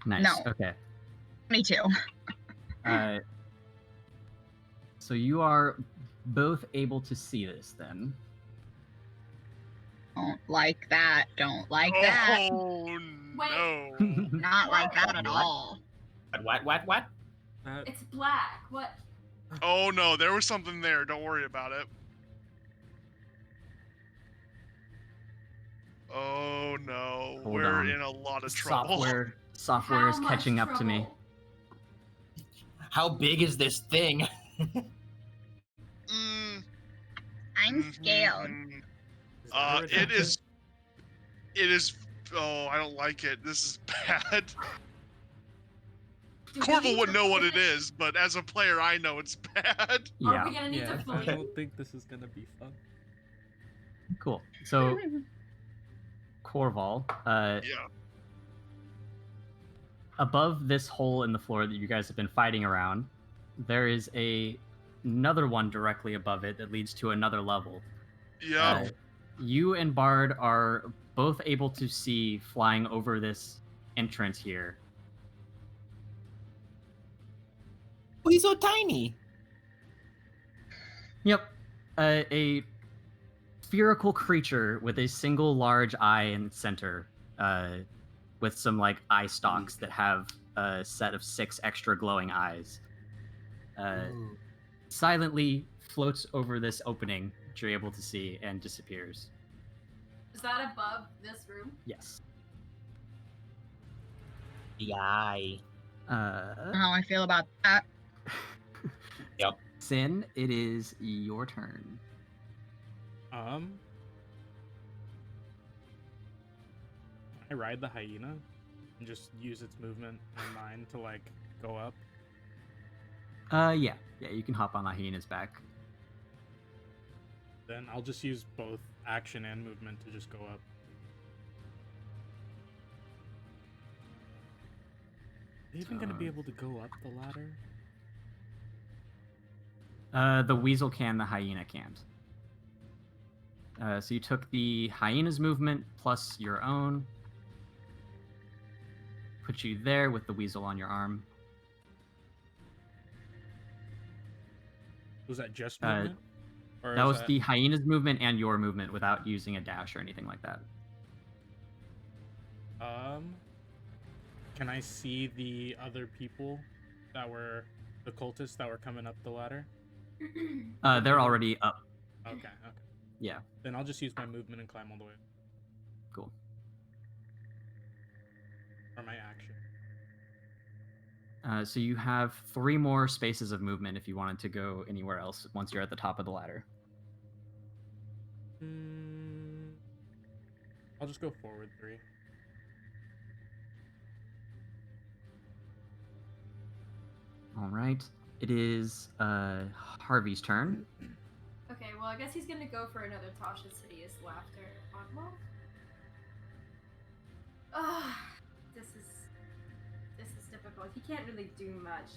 Nice. No. Okay. 22. So you are both able to see this then. Don't like that. Don't like that. Oh Wait. no. Not like that at What? all. What? It's black. What? Oh no, there was something there. Don't worry about it. Oh no, Hold we're on. in a lot of trouble. Software is How catching much up to me. trouble? How big is this thing? Mm, I'm scared. mhm. Is that a It is. It is. Oh, I don't like it. This is bad. Do we Corval need wouldn't to know what it finish- is, but as a player, I know it's bad. Are Yeah. we gonna need Yeah, to I flee? don't think this is gonna be fun. Cool. So Corval, Yeah. above this hole in the floor that you guys have been fighting around, there is another one directly above it that leads to another level. Yeah. Uh, you and Bard are both able to see flying over this entrance here. Oh, he's so tiny. Yep. A spherical creature with a single large eye in its center, with some like eye stalks that have a set of 6 extra glowing eyes. Ooh. Silently floats over this opening that you're able to see and disappears. Is that above this room? Yes. The eye. How I feel about that. Sin, it is your turn. Can I ride the hyena and just use its movement and mine to like go up? Yeah, you can hop on the hyena's back. Then I'll just use both action and movement to just go up. Are they even gonna be able to go up the ladder? The weasel can, the hyena can't. So you took the hyena's movement plus your own. Put you there with the weasel on your arm. Was that just movement? Or That is was the hyena's movement and your movement without using a dash or anything like that. Can I see the other people that were the cultists that were coming up the ladder? They're already up. Okay. Yeah, Then I'll just use my movement and climb all the way. cool. Or my action. So you have 3 more spaces of movement if you wanted to go anywhere else once you're at the top of the ladder. I'll just go forward 3. All right. It is Harvey's turn. Okay, well, I guess he's gonna go for another Tasha's hideous laughter. Oddmall? Ugh, this is difficult. He can't really do much.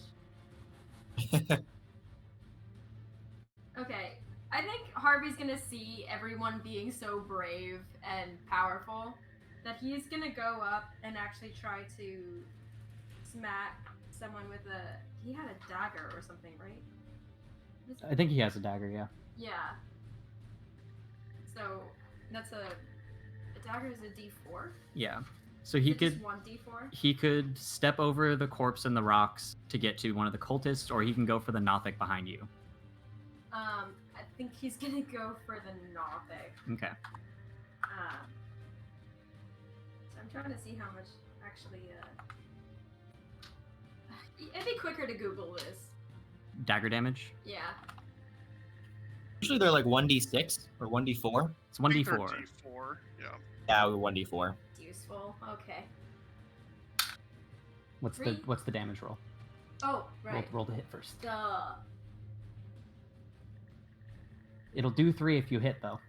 Okay, I think Harvey's gonna see everyone being so brave and powerful that he's gonna go up and actually try to smack someone with a... He had a dagger or something, right? What is I think he has a dagger, yeah. Yeah. So that's a dagger is a D4. Yeah. So he Is it could just 1D4. he could step over the corpse and the rocks to get to one of the cultists, or he can go for the Nothic behind you. I think he's gonna go for the Nothic. Okay. So I'm trying to see how much actually. It'd be quicker to Google this. Dagger damage. Yeah. Usually they're like 1d6 or 1d4. It's I think they're 1d4. D4. Yeah. Yeah, 1d4. It's useful. Okay. What's Three. the damage roll? Oh, right. Roll to hit first. Duh. It'll do 3 if you hit, though.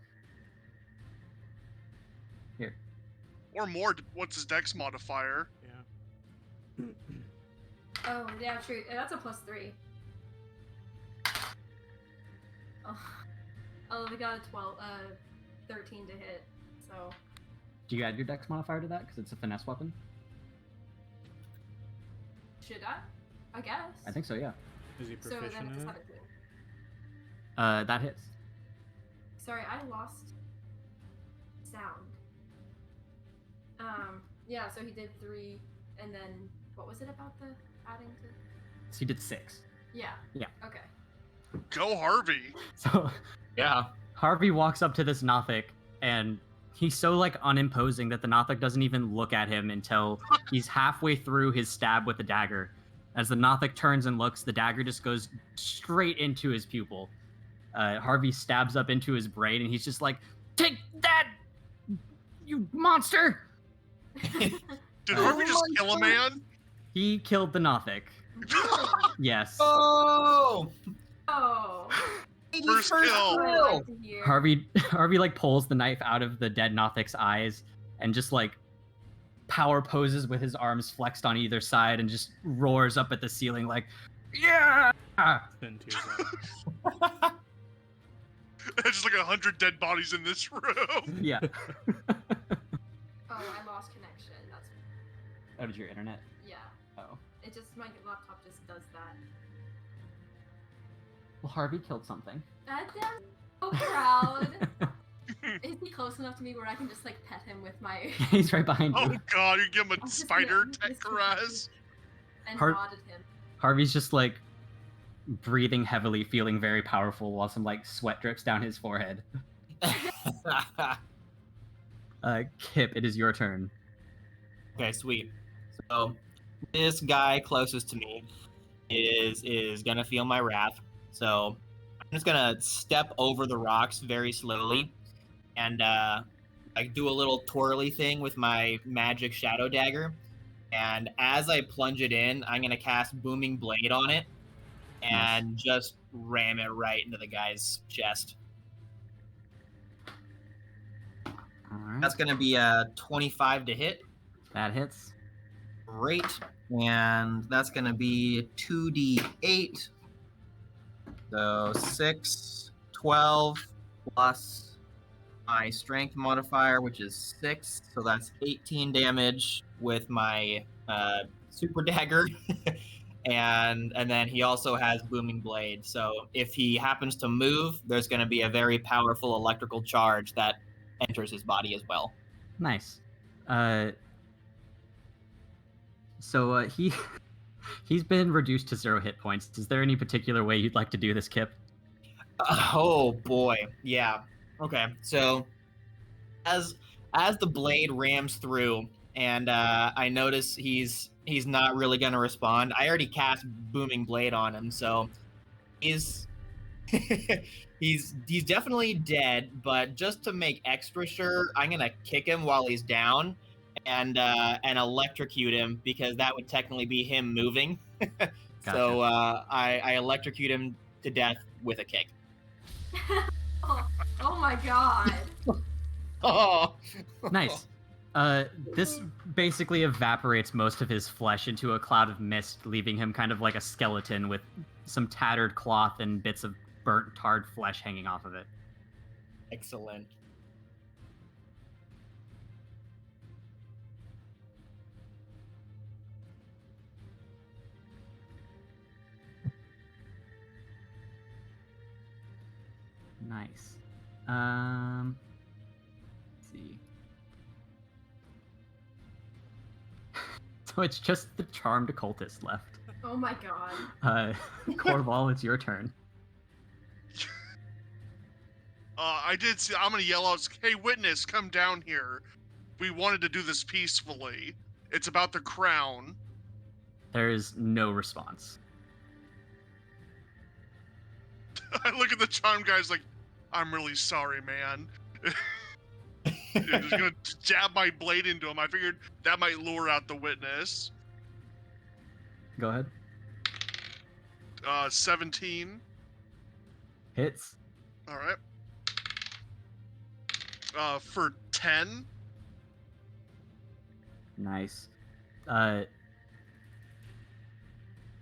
Here. Or more. What's his dex modifier? Yeah. Oh, yeah, true. That's a +3. Oh, they got a 13 to hit, so... Do you add your dex modifier to that? Because it's a finesse weapon? Should I? I guess. I think so, yeah. Is he So then proficient it's in it? 17. That hits. Sorry, I lost sound. Yeah, so he did 3, and then what was it about the adding to? So he did 6. Yeah. Yeah. Okay. Go Harvey. So Yeah. Harvey walks up to this Nothic, and he's so like unimposing that the Nothic doesn't even look at him until he's halfway through his stab with the dagger. As the Nothic turns and looks, the dagger just goes straight into his pupil. Harvey stabs up into his brain, and he's just like, "Take that, you monster!" Did Harvey just kill a man? He killed the Nothic. Yes. Oh! Oh. First kill. I like to hear. Harvey like pulls the knife out of the dead Nothic's eyes and just like power poses with his arms flexed on either side and just roars up at the ceiling like, "Yeah!" Then tears up. There's just like 100 dead bodies in this room. Yeah. Oh, I lost connection. That's Oh, did your internet? yeah. Oh. It just my laptop just does that. Well, Harvey killed something. I'm so proud. Is he close enough to me where I can just like pet him with my He's right behind Oh you. god, you give him I'm a just spider gonna- tech caress. and Har- nod at him? Harvey's just like breathing heavily, feeling very powerful while some like sweat drips down his forehead. Kip, it is your turn. Okay, sweet. So this guy closest to me is gonna feel my wrath. So I'm just gonna step over the rocks very slowly and like do a little twirly thing with my magic shadow dagger. And as I plunge it in, I'm gonna cast Booming Blade on it and just ram it right into the guy's chest. All right. That's gonna be a 25 to hit. That hits. Great. And that's going to be 2d8. So 6, 12, plus my strength modifier, which is 6. So that's 18 damage with my super dagger. and then he also has Booming Blade. So if he happens to move, there's going to be a very powerful electrical charge that enters his body as well. Nice. So he's been reduced to 0 hit points. Is there any particular way you'd like to do this, Kip? Oh boy, yeah. Okay, so as the blade rams through, and I notice he's not really gonna respond. I already cast Booming Blade on him, so he's he's definitely dead. But just to make extra sure, I'm gonna kick him while he's down, and electrocute him because that would technically be him moving. So I electrocute him to death with a kick. Oh my god. Oh, Nice. This basically evaporates most of his flesh into a cloud of mist, leaving him kind of like a skeleton with some tattered cloth and bits of burnt, tarred flesh hanging off of it. Excellent. Nice. Let's see. So it's just the charmed cultist left. Oh my god. Corval, it's your turn. I did see. I'm gonna yell out, "Hey, witness, come down here. We wanted to do this peacefully. It's about the crown." There is no response. I look at the charm guys like, "I'm really sorry, man." I'm just gonna jab my blade into him. I figured that might lure out the witness. Go ahead. 17. Hits. All right. For 10. Nice.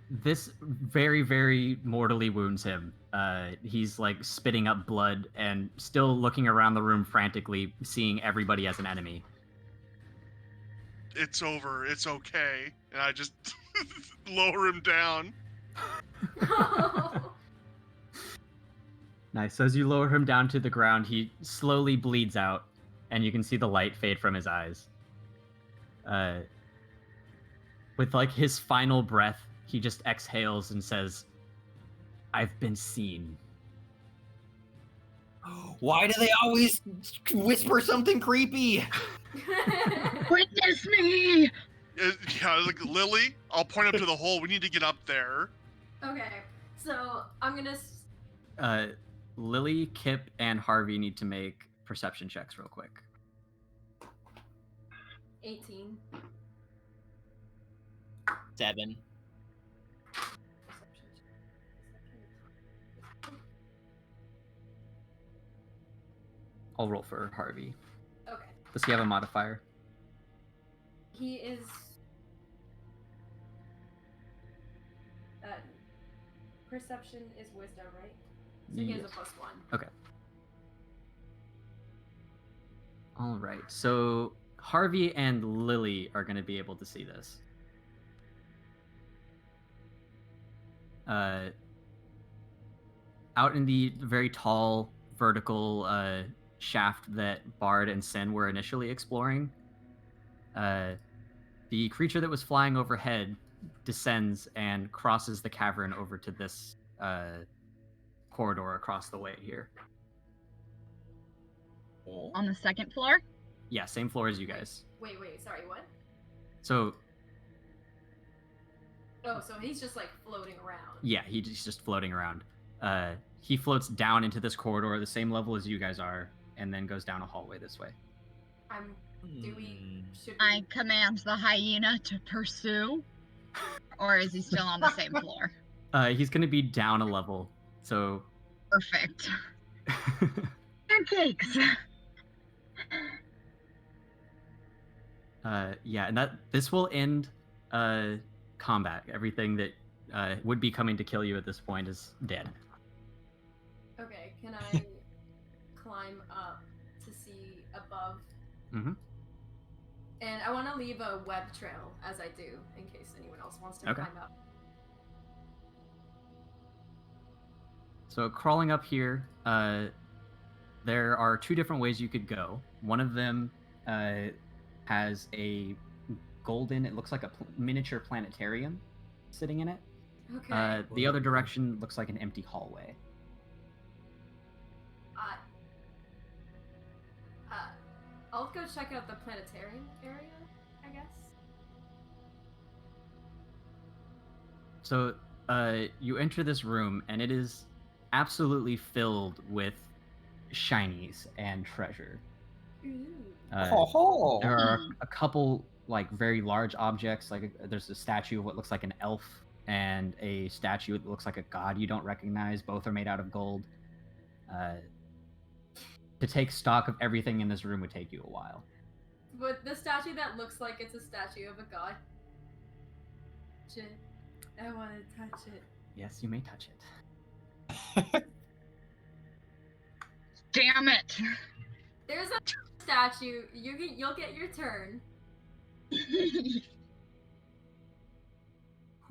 This very, very mortally wounds him. He's like spitting up blood and still looking around the room frantically, seeing everybody as an enemy. It's over. It's okay. And I just lower him down. Nice. So as you lower him down to the ground, he slowly bleeds out, and you can see the light fade from his eyes. With like his final breath, he just exhales and says, "I've been seen." Why do they always whisper something creepy? Witness me! Yeah, like, Lily, I'll point up to the hole. We need to get up there. Okay, so I'm gonna. Lily, Kip, and Harvey need to make perception checks real quick. 18. 7. Perception check. I'll roll for Harvey. Okay. Does he have a modifier? He is. Perception is wisdom, right? So he has a Yes. +1. Okay. All right. So Harvey and Lily are going to be able to see this. Out in the very tall vertical shaft that Bard and Sin were initially exploring, the creature that was flying overhead descends and crosses the cavern over to this corridor across the way here. On the second floor? Yeah, same floor as you guys. Wait, sorry, what? So Oh, so he's just like floating around. yeah, he's just floating around. He floats down into this corridor, the same level as you guys are, and then goes down a hallway this way. Should we? I command the hyena to pursue? Or is he still on the same floor? He's going to be down a level, so... Perfect. Pancakes! Yeah, and this will end combat. Everything that would be coming to kill you at this point is dead. Okay, can I climb up to see above? Mhm. And I want to leave a web trail as I do, in case anyone else wants to Okay. climb up. So crawling up here, there are two different ways you could go. One of them has a golden, it looks like a miniature planetarium sitting in it. Okay. The other direction looks like an empty hallway. I'll go check out the planetarium area, I guess. So you enter this room, and it is absolutely filled with shinies and treasure. Ooh. There are a couple like very large objects. Like there's a statue of what looks like an elf and a statue that looks like a god you don't recognize. Both are made out of gold. To take stock of everything in this room would take you a while. But the statue that looks like it's a statue of a god. I want to touch it. Yes, you may touch it. Damn it! There's a statue. You'll get your turn.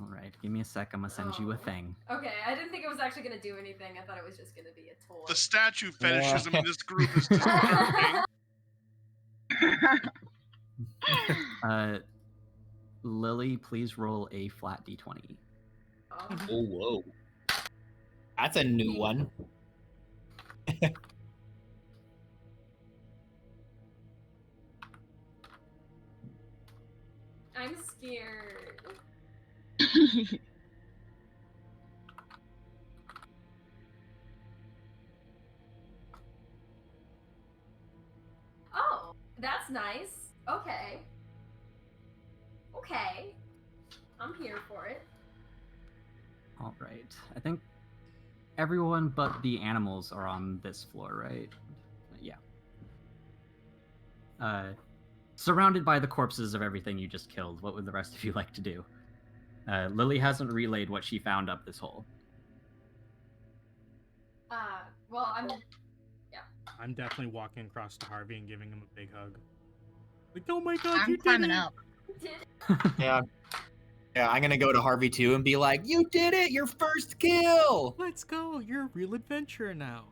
All right, give me a sec. I'm gonna send you a thing. Okay, I didn't think it was actually gonna do anything. I thought it was just gonna be a toy. The statue fetishism in this group is disturbing. Lily, please roll a flat d20. Oh, whoa. That's a new one. I'm scared. Oh, that's nice. Okay. Okay. I'm here for it. All right. I think everyone but the animals are on this floor, right? Yeah. surrounded by the corpses of everything you just killed, what would the rest of you like to do? Lily hasn't relayed what she found up this hole. Well, I'm definitely walking across to Harvey and giving him a big hug. Like, oh my god, I'm you did climbing it! up. Yeah. Yeah, I'm gonna go to Harvey too and be like, "You did it! Your first kill! Let's go! You're a real adventurer now."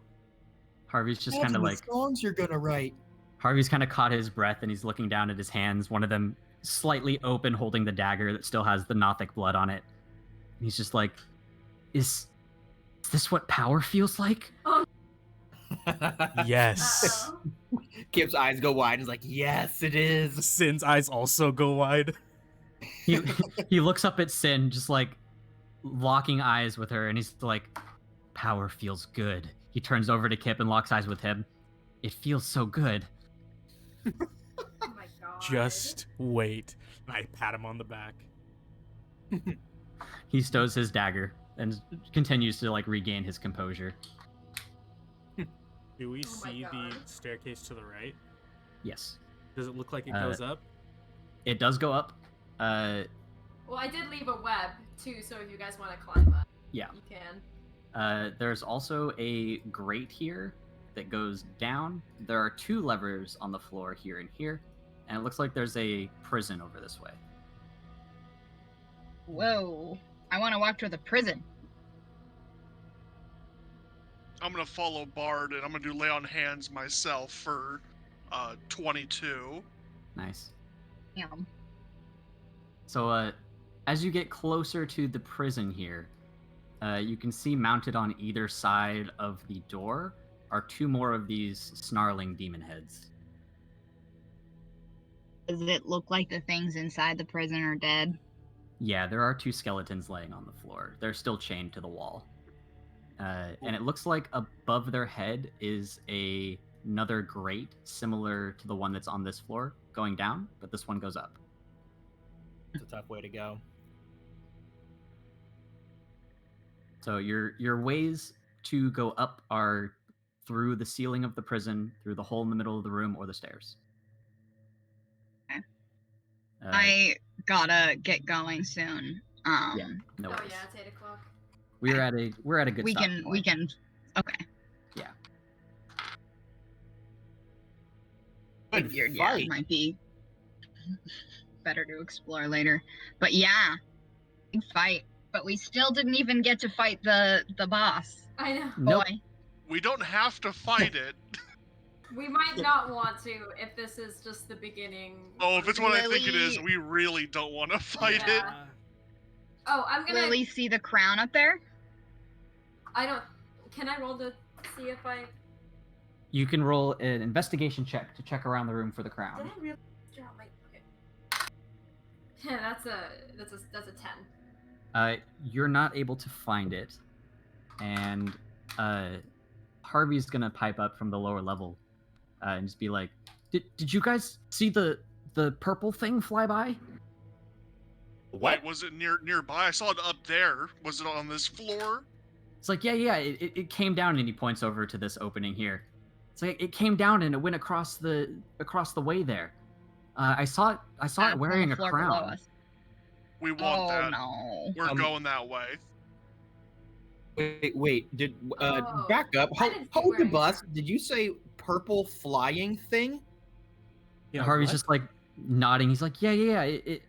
Harvey's just Imagine kind of the like, songs you're gonna write." Harvey's kind of caught his breath and he's looking down at his hands, one of them slightly open, holding the dagger that still has the Nothic blood on it. And he's just like, is this what power feels like? Yes. uh-oh. Kip's eyes go wide and is like, "Yes, it is." Sin's eyes also go wide. He looks up at Sin, just like locking eyes with her, and he's like, power feels good. He turns over to Kip and locks eyes with him. It feels so good. Oh my god. Just wait. And I pat him on the back. He stows his dagger and continues to like regain his composure. Do we Oh my see the God. staircase to the right? Yes, Does it look like it goes up? it does go up. Well, I did leave a web too, so if you guys want to climb up, Yeah. you can. There's also a grate here that goes down. There are 2 levers on the floor here and here, and it looks like there's a prison over this way. Whoa. I want to walk to the prison. I'm gonna follow Bard and I'm gonna do lay on hands myself for 22. Nice. Yeah. So, as you get closer to the prison here, you can see mounted on either side of the door are 2 more of these snarling demon heads. Does it look like the things inside the prison are dead? Yeah, there are 2 skeletons laying on the floor. They're still chained to the wall. And it looks like above their head is another grate similar to the one that's on this floor going down, but this one goes up. It's a tough way to go. So your ways to go up are through the ceiling of the prison, through the hole in the middle of the room, or the stairs. Okay. Uh, I gotta get going soon. Yeah. No Oh worries. yeah, it's 8 o'clock. We're at a good we stop can point. okay. Good Figured, fight. it might be better to explore later. But yeah, big fight. But we still didn't even get to fight the boss. I know. Nope. Boy. We don't have to fight it. We might not want to if this is just the beginning. Oh, if it's what I think it is, Lily- we really don't want to fight it. Yeah. Oh, I'm gonna. Lily, see the crown up there? I don't. Can I roll to see if I? You can roll an investigation check to check around the room for the Did crown. I really draw my? Okay. Yeah, that's a 10. You're not able to find it, and Harvey's gonna pipe up from the lower level and just be like, "Did you guys see the purple thing fly by?" Wait, was it nearby? I saw it up there. Was it on this floor? It's like, yeah, it came down, and he points over to this opening here. It's like it came down and it went across the way there. I saw it On wearing the a floor below crown. us. We want Oh that. no. We're going that way. Wait, did Oh, back up? I didn't see Hold the where bus. Did you say purple flying thing? Yeah, Harvey's what? just like nodding. He's like, yeah. It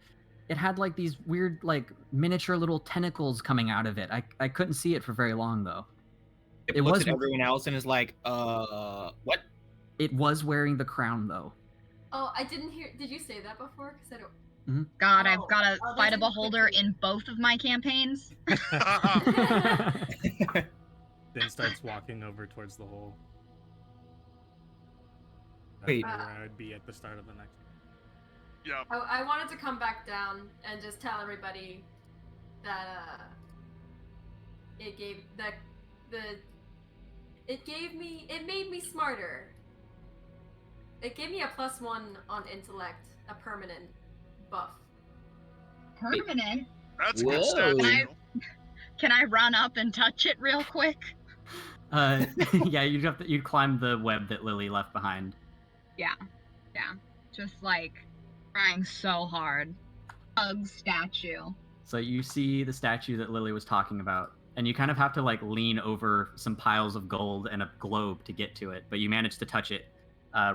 had like these weird like miniature little tentacles coming out of it. I couldn't see it for very long though. It It looks was- at everyone else and is like, what? It was wearing the crown though. Oh, I didn't hear. Did you say that before? Because I don't. God, Oh, I've got a oh, fight a that's beholder interesting. in both of my campaigns. Then starts walking over towards the hole. That's Wait. where I'd be at the start of the next. Yeah. I wanted to come back down and just tell everybody that it made me smarter. It gave me a +1 on intellect, a permanent buff. Permanent. That's a Whoa. good stat. Can I- you know. Can I run up and touch it real quick? Yeah, you'd climb the web that Lily left behind. Yeah. just like trying so hard. Hug statue. So you see the statue that Lily was talking about, and you kind of have to like lean over some piles of gold and a globe to get to it, but you manage to touch it.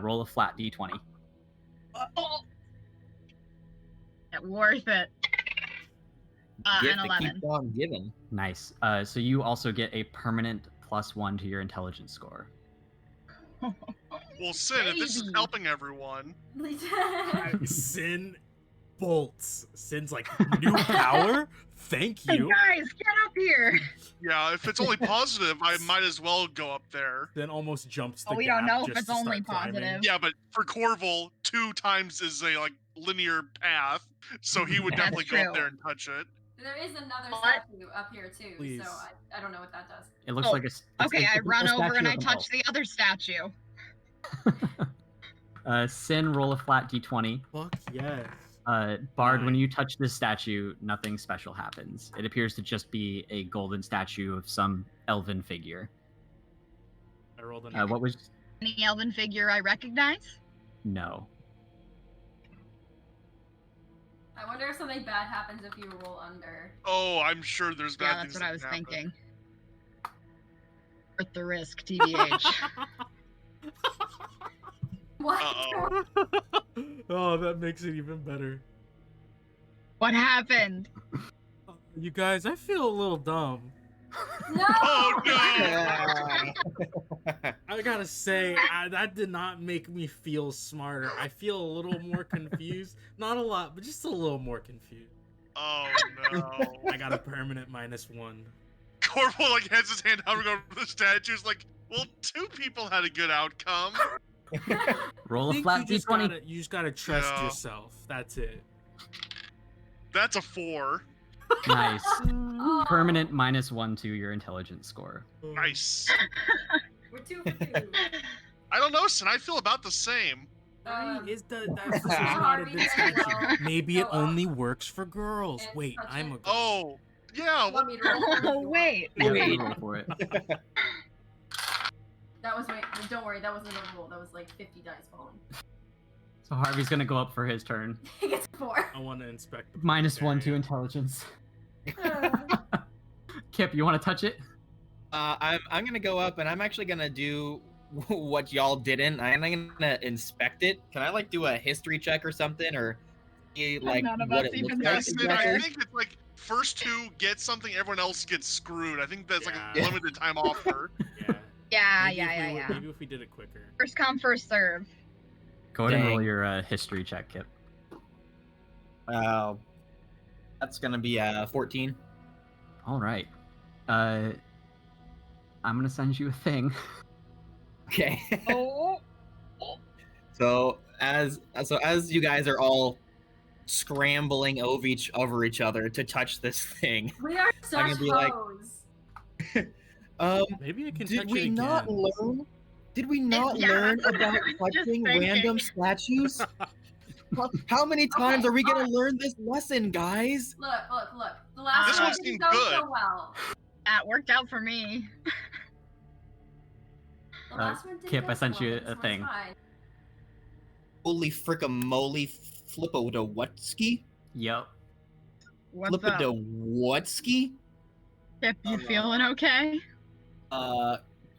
Roll a flat d20. Oh. Worth it. Gift An that 11. keeps on giving. Nice. So you also get a permanent +1 to your intelligence score. Well, Sin, if this is Baby. helping everyone, Sin bolts. Sin's like, new power? Thank Hey you. guys, get up here! yeah, if it's only positive, I might as well go up there. Then almost jumps the Oh, we don't gap know if just it's to start only climbing. positive. Yeah, but for Corval, 2 times is a like linear path, so he would That's definitely go up true. there and touch it. There is another What? statue up here too, Please. so I don't know what that does. It looks Oh, like a. Okay, I run over and I touch the. the other statue. Sin, roll a flat d20. Fuck yes. Bard, when Nine. you touch this statue, nothing special happens. It appears to just be a golden statue of some elven figure. I rolled a What was? Any elven figure I recognize? No. I wonder if something bad happens if you roll under. Oh, I'm sure there's bad Yeah, things that's what I that was can happen. thinking. Worth the risk, TBH. What? Uh-oh. Oh, that makes it even better. What happened? You guys, I feel a little dumb. No! Oh, no! I gotta say, that did not make me feel smarter. I feel a little more confused. Not a lot, but just a little more confused. Oh, no. I got a permanent -1. Corval, like, has his hand hovering over the statues, like, well, 2 people had a good outcome. Roll I a think flat d20. you just gotta trust Yeah. yourself. That's it. That's a 4. Nice. Oh, Permanent -1 to your intelligence score. Nice. We're 2 for 2. I don't know, Sin, I feel about the same. Maybe this is Harvey not a good did statue. well. Maybe it Go up. only works for girls. And Wait, touch I'm it. a girl. Oh, yeah, You want me to roll? Oh, wait. Yeah, Wait. roll for it. That was don't worry, that wasn't a roll. That was like 50 dice falling. So Harvey's gonna go up for his turn. He gets 4. I want to inspect the -1 to area. intelligence. Kip, you want to touch it? I'm gonna go up and I'm actually gonna do what y'all didn't. I'm gonna inspect it. Can I like do a history check or something, or see, like not about what it to even looks Yeah, like Sin, exactly? I think it's like first 2 get something, everyone else gets screwed. I think that's like a Yeah. limited time offer. Yeah. Yeah, yeah. Maybe if we did it quicker. First come, first serve. Go ahead and roll Dang. your history check, Kip. That's gonna be 14. All right. I'm gonna send you a thing. Okay. Oh. So as you guys are all scrambling over each other to touch this thing, We are such gonna be like- hoes. Maybe I can did touch we it not again. learn? Did we not Yeah, learn that's what I about was just touching thinking. random statues? How many times are we gonna learn this lesson, guys? Look. The last This one one didn't seemed go good. so well. That worked out for me. The last one didn't Kip, go I so sent well, you but this a one's thing. fine. Holy fricka-moly flippo-to-whatski? Yep. What's up? Flippo-to-whatski? Kip, you Oh, no. feeling okay?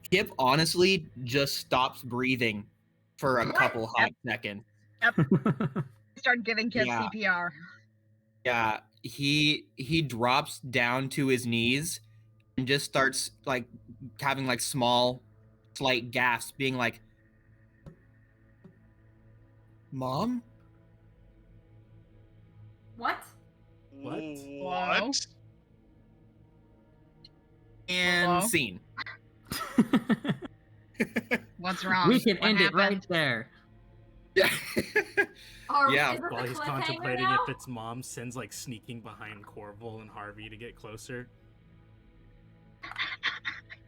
Kip honestly just stops breathing for a couple hot seconds. Start giving Kip Yeah. CPR. Yeah, he drops down to his knees and just starts like having like small, slight gasps, being like, "Mom?" What? What? What? And Hello? scene. What's wrong? We can What end it right happened? there. Yeah. While Yeah. Is it the he's cliffhanger contemplating now? if its mom sends like sneaking behind Corval and Harvey to get closer.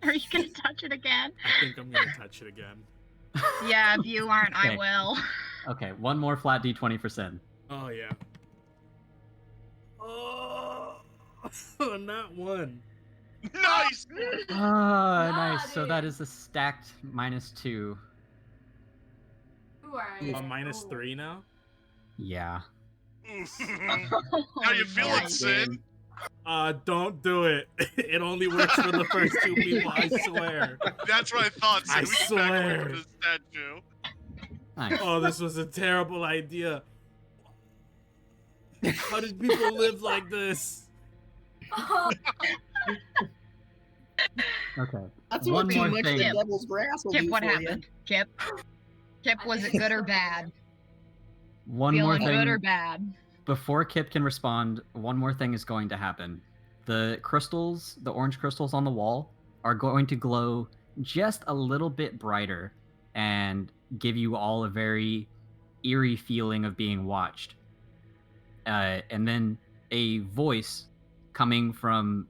Are you gonna touch it again? I think I'm gonna touch it again. Yeah, if you aren't, I Okay. will. Okay, one more flat d20 for Sin. Oh yeah. Oh, not one. Nice! Ah, nice. So dude. that is a stacked -2. Ooh, Alright. -3 now. Yeah. How you feeling, Yeah. Sin? Don't do it. It only works for the first 2 people, I swear. That's what I thought, Sin. I We can back away swear. from the statue. Nice. Oh, this was a terrible idea. How did people live like this? Oh, Okay. That's One what too more much thing. the devil's grass will Kip, do what for you. happened? Kip? Kip, was it good or bad? One more Feeling thing. good or bad? Before Kip can respond, one more thing is going to happen. The crystals, the orange crystals on the wall, are going to glow just a little bit brighter and give you all a very eerie feeling of being watched. And then a voice coming from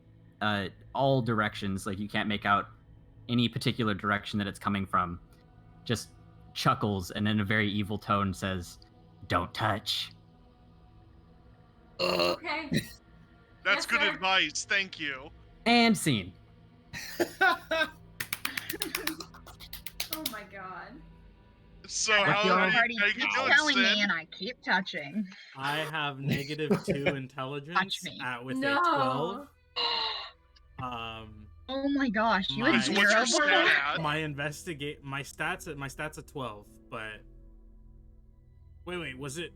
all directions, like you can't make out any particular direction that it's coming from, just chuckles and in a very evil tone says, "Don't touch." okay. That's Yes, good sir. advice. Thank you. And scene. Oh my god. So I how feel- are Party you keeps doing, telling me, Sin? and I keep touching. I have -2 intelligence Touch me. with a No. 12. Oh my gosh, you had My- So what's zero your before? stat? My stats at 12, but wait, was it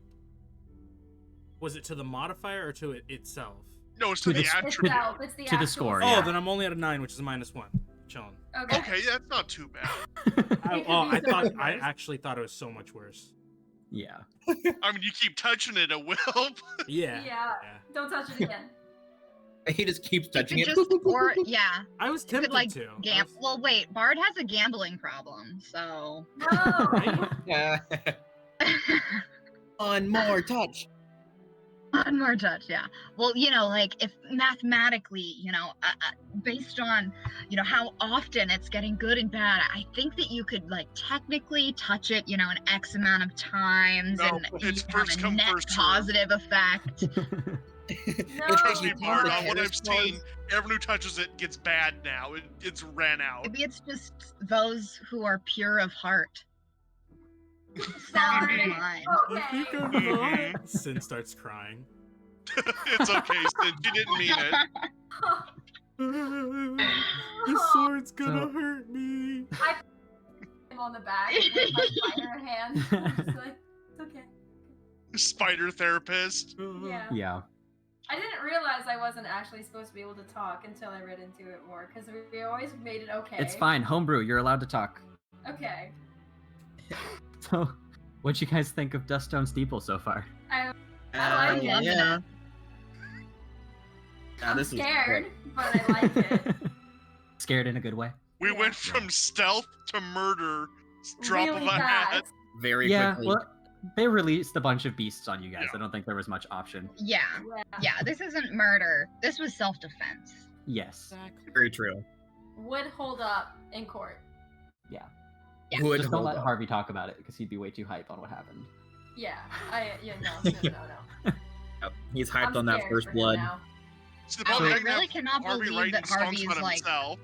to the modifier or to it itself? No, it's to the It's- attribute. Itself, it's the To the actual score, Oh, yeah. then I'm only at a 9, which is -1. Chilling. Okay. Okay, yeah, that's not too bad. I actually thought it was so much worse. Yeah. I mean, you keep touching it, it will. Yeah. Yeah. Don't touch it again. He just keeps You touching could it. just, or, yeah. I was You tempted could, like, to. Well, wait, Bard has a gambling problem, so. No. Yeah. One more touch. One more touch, yeah. Well, like, if mathematically, based on, how often it's getting good and bad, I think that you could, like, technically touch it, an X amount of times, No, and it's you first have a come, net first serve. positive effect. No. Trust me, Bard, Okay, on what as I've far seen, everyone who touches it gets bad now. It's ran out. Maybe it's just those who are pure of heart. Sound of mind. Okay. Mhm. Sin starts crying. It's okay, Sid. You didn't mean it. This sword's gonna So- hurt me. I'm on the back with my spider hand. I'm just like, it's okay. Spider therapist. Yeah. Yeah. I didn't realize I wasn't actually supposed to be able to talk until I read into it more, because we always made it okay. It's fine. Homebrew, you're allowed to talk. Okay. So, what'd you guys think of Dustone Steeple so far? I like it. Yeah. I'm This is scared, but I like it. Scared in a good way? We Yeah. went from stealth to murder. Drop really of a hat. fast. very Yeah, quickly. well, they released a bunch of beasts on you guys. Yeah. I don't think there was much option. Yeah, Yeah. this isn't murder. This was self-defense. Yes. Very true. Would hold up in court. Yeah. Yeah. Would Just don't hold let up. Harvey talk about it because he'd be way too hype on what happened. Yeah. No. Yep, he's hyped I'm on that scared first for him blood. now. See, the I problem is really have cannot Harvey believe writing that songs Harvey about is like. himself.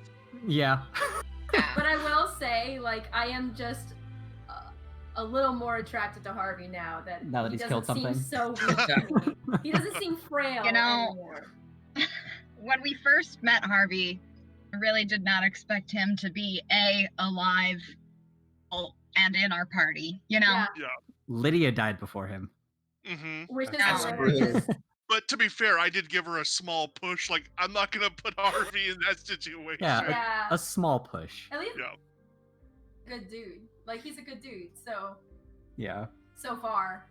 Yeah. But I will say, like, I am just a little more attracted to Harvey now that Now that he he's doesn't killed seem something. so weak to me. He doesn't seem frail You know, anymore. When we first met Harvey, I really did not expect him to be alive, and in our party. Yeah, Lydia died before him. hmm which is That's hilarious. But to be fair, I did give her a small push. Like, I'm not gonna put Harvey in that situation. Yeah. Yeah, A small push. at least Yeah. good dude. Like, he's a good dude. So Yeah. far.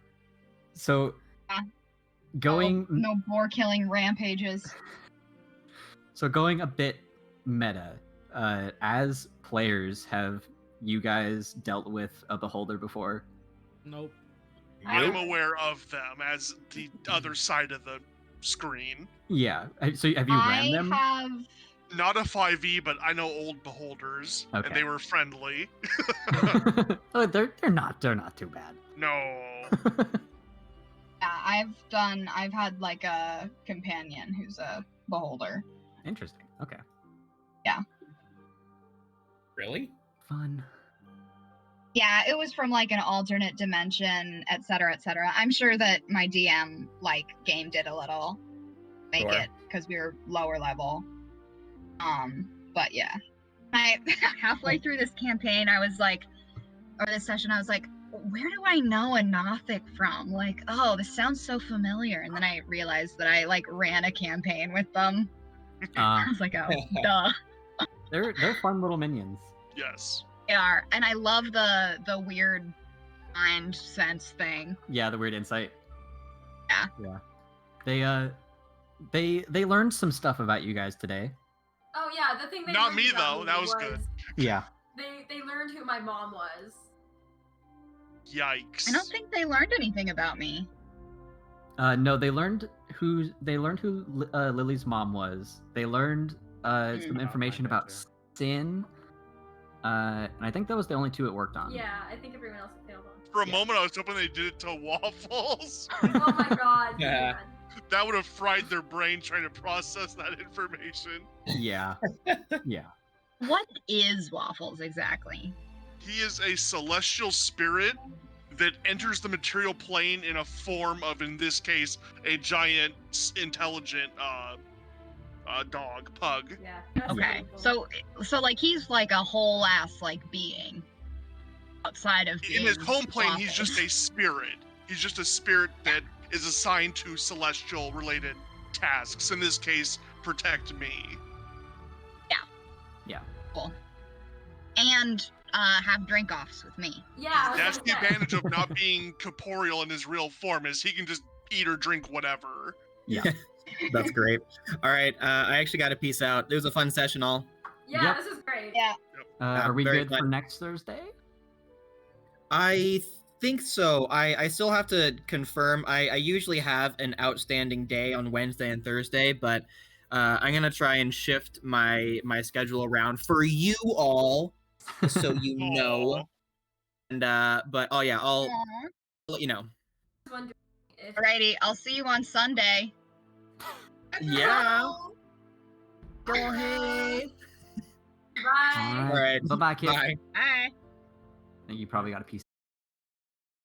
So, Yeah. going No boar killing rampages. going a bit meta. As players, have you guys dealt with a beholder before? Nope. I'm aware of them as the other side of the screen. Yeah. So have you ran them? have. Not a 5e, but I know old beholders, Okay. and they were friendly. Oh, they're not too bad. No. Yeah, I've had like a companion who's a beholder. Interesting. Okay. Really? Fun. Yeah, it was from like an alternate dimension, etc., etc. I'm sure that my DM like gamed it a little, make Sure. it because we were lower level. But yeah, I halfway through this campaign, I was like, or this session, I was like, where do I know a Nothic from? Like, oh, this sounds so familiar. And then I realized that I like ran a campaign with them. I was like, oh, duh. They're fun little minions. Yes. They are, and I love the weird mind sense thing. Yeah, the weird insight. Yeah. Yeah. They learned some stuff about you guys today. Oh yeah, the thing they Not learned me, about though. me That was good. Yeah. They learned who my mom was. Yikes. I don't think they learned anything about me. No, they learned who Lily's mom was. They learned some Oh, information my about gotcha. sin. And I think that was the only two it worked on. Yeah, I think everyone else failed on. For a Yeah. moment, I was hoping they did it to Waffles. Oh my god. Yeah. man. That would have fried their brain trying to process that information. Yeah. Yeah. What is Waffles exactly? He is a celestial spirit that enters the material plane in a form of, in this case, a giant, intelligent dog, pug. Yeah. That's Okay, cool. so like he's like a whole ass like being outside of In his being home plane, he's Waffles. just a spirit. He's just a spirit that is assigned to celestial-related tasks. In this case, protect me. Cool. And have drink offs with me. Yeah. I was That's the gonna say. advantage of not being corporeal in his real form, is he can just eat or drink whatever. Yeah. That's great. All right, I actually got to peace out. It was a fun session, all. Yeah, Yep. this is great. Yeah. Are we very good for fun. next Thursday? I think so. I still have to confirm. I usually have an outstanding day on Wednesday and Thursday, but I'm gonna try and shift my schedule around for you all, so you know. Aw. And but oh yeah, I'll Aw. let you know. Wondering if- Alrighty, I'll see you on Sunday. Yeah. Go ahead. Bye. All right. Bye-bye, kids. Bye. Bye. I think you probably got a piece.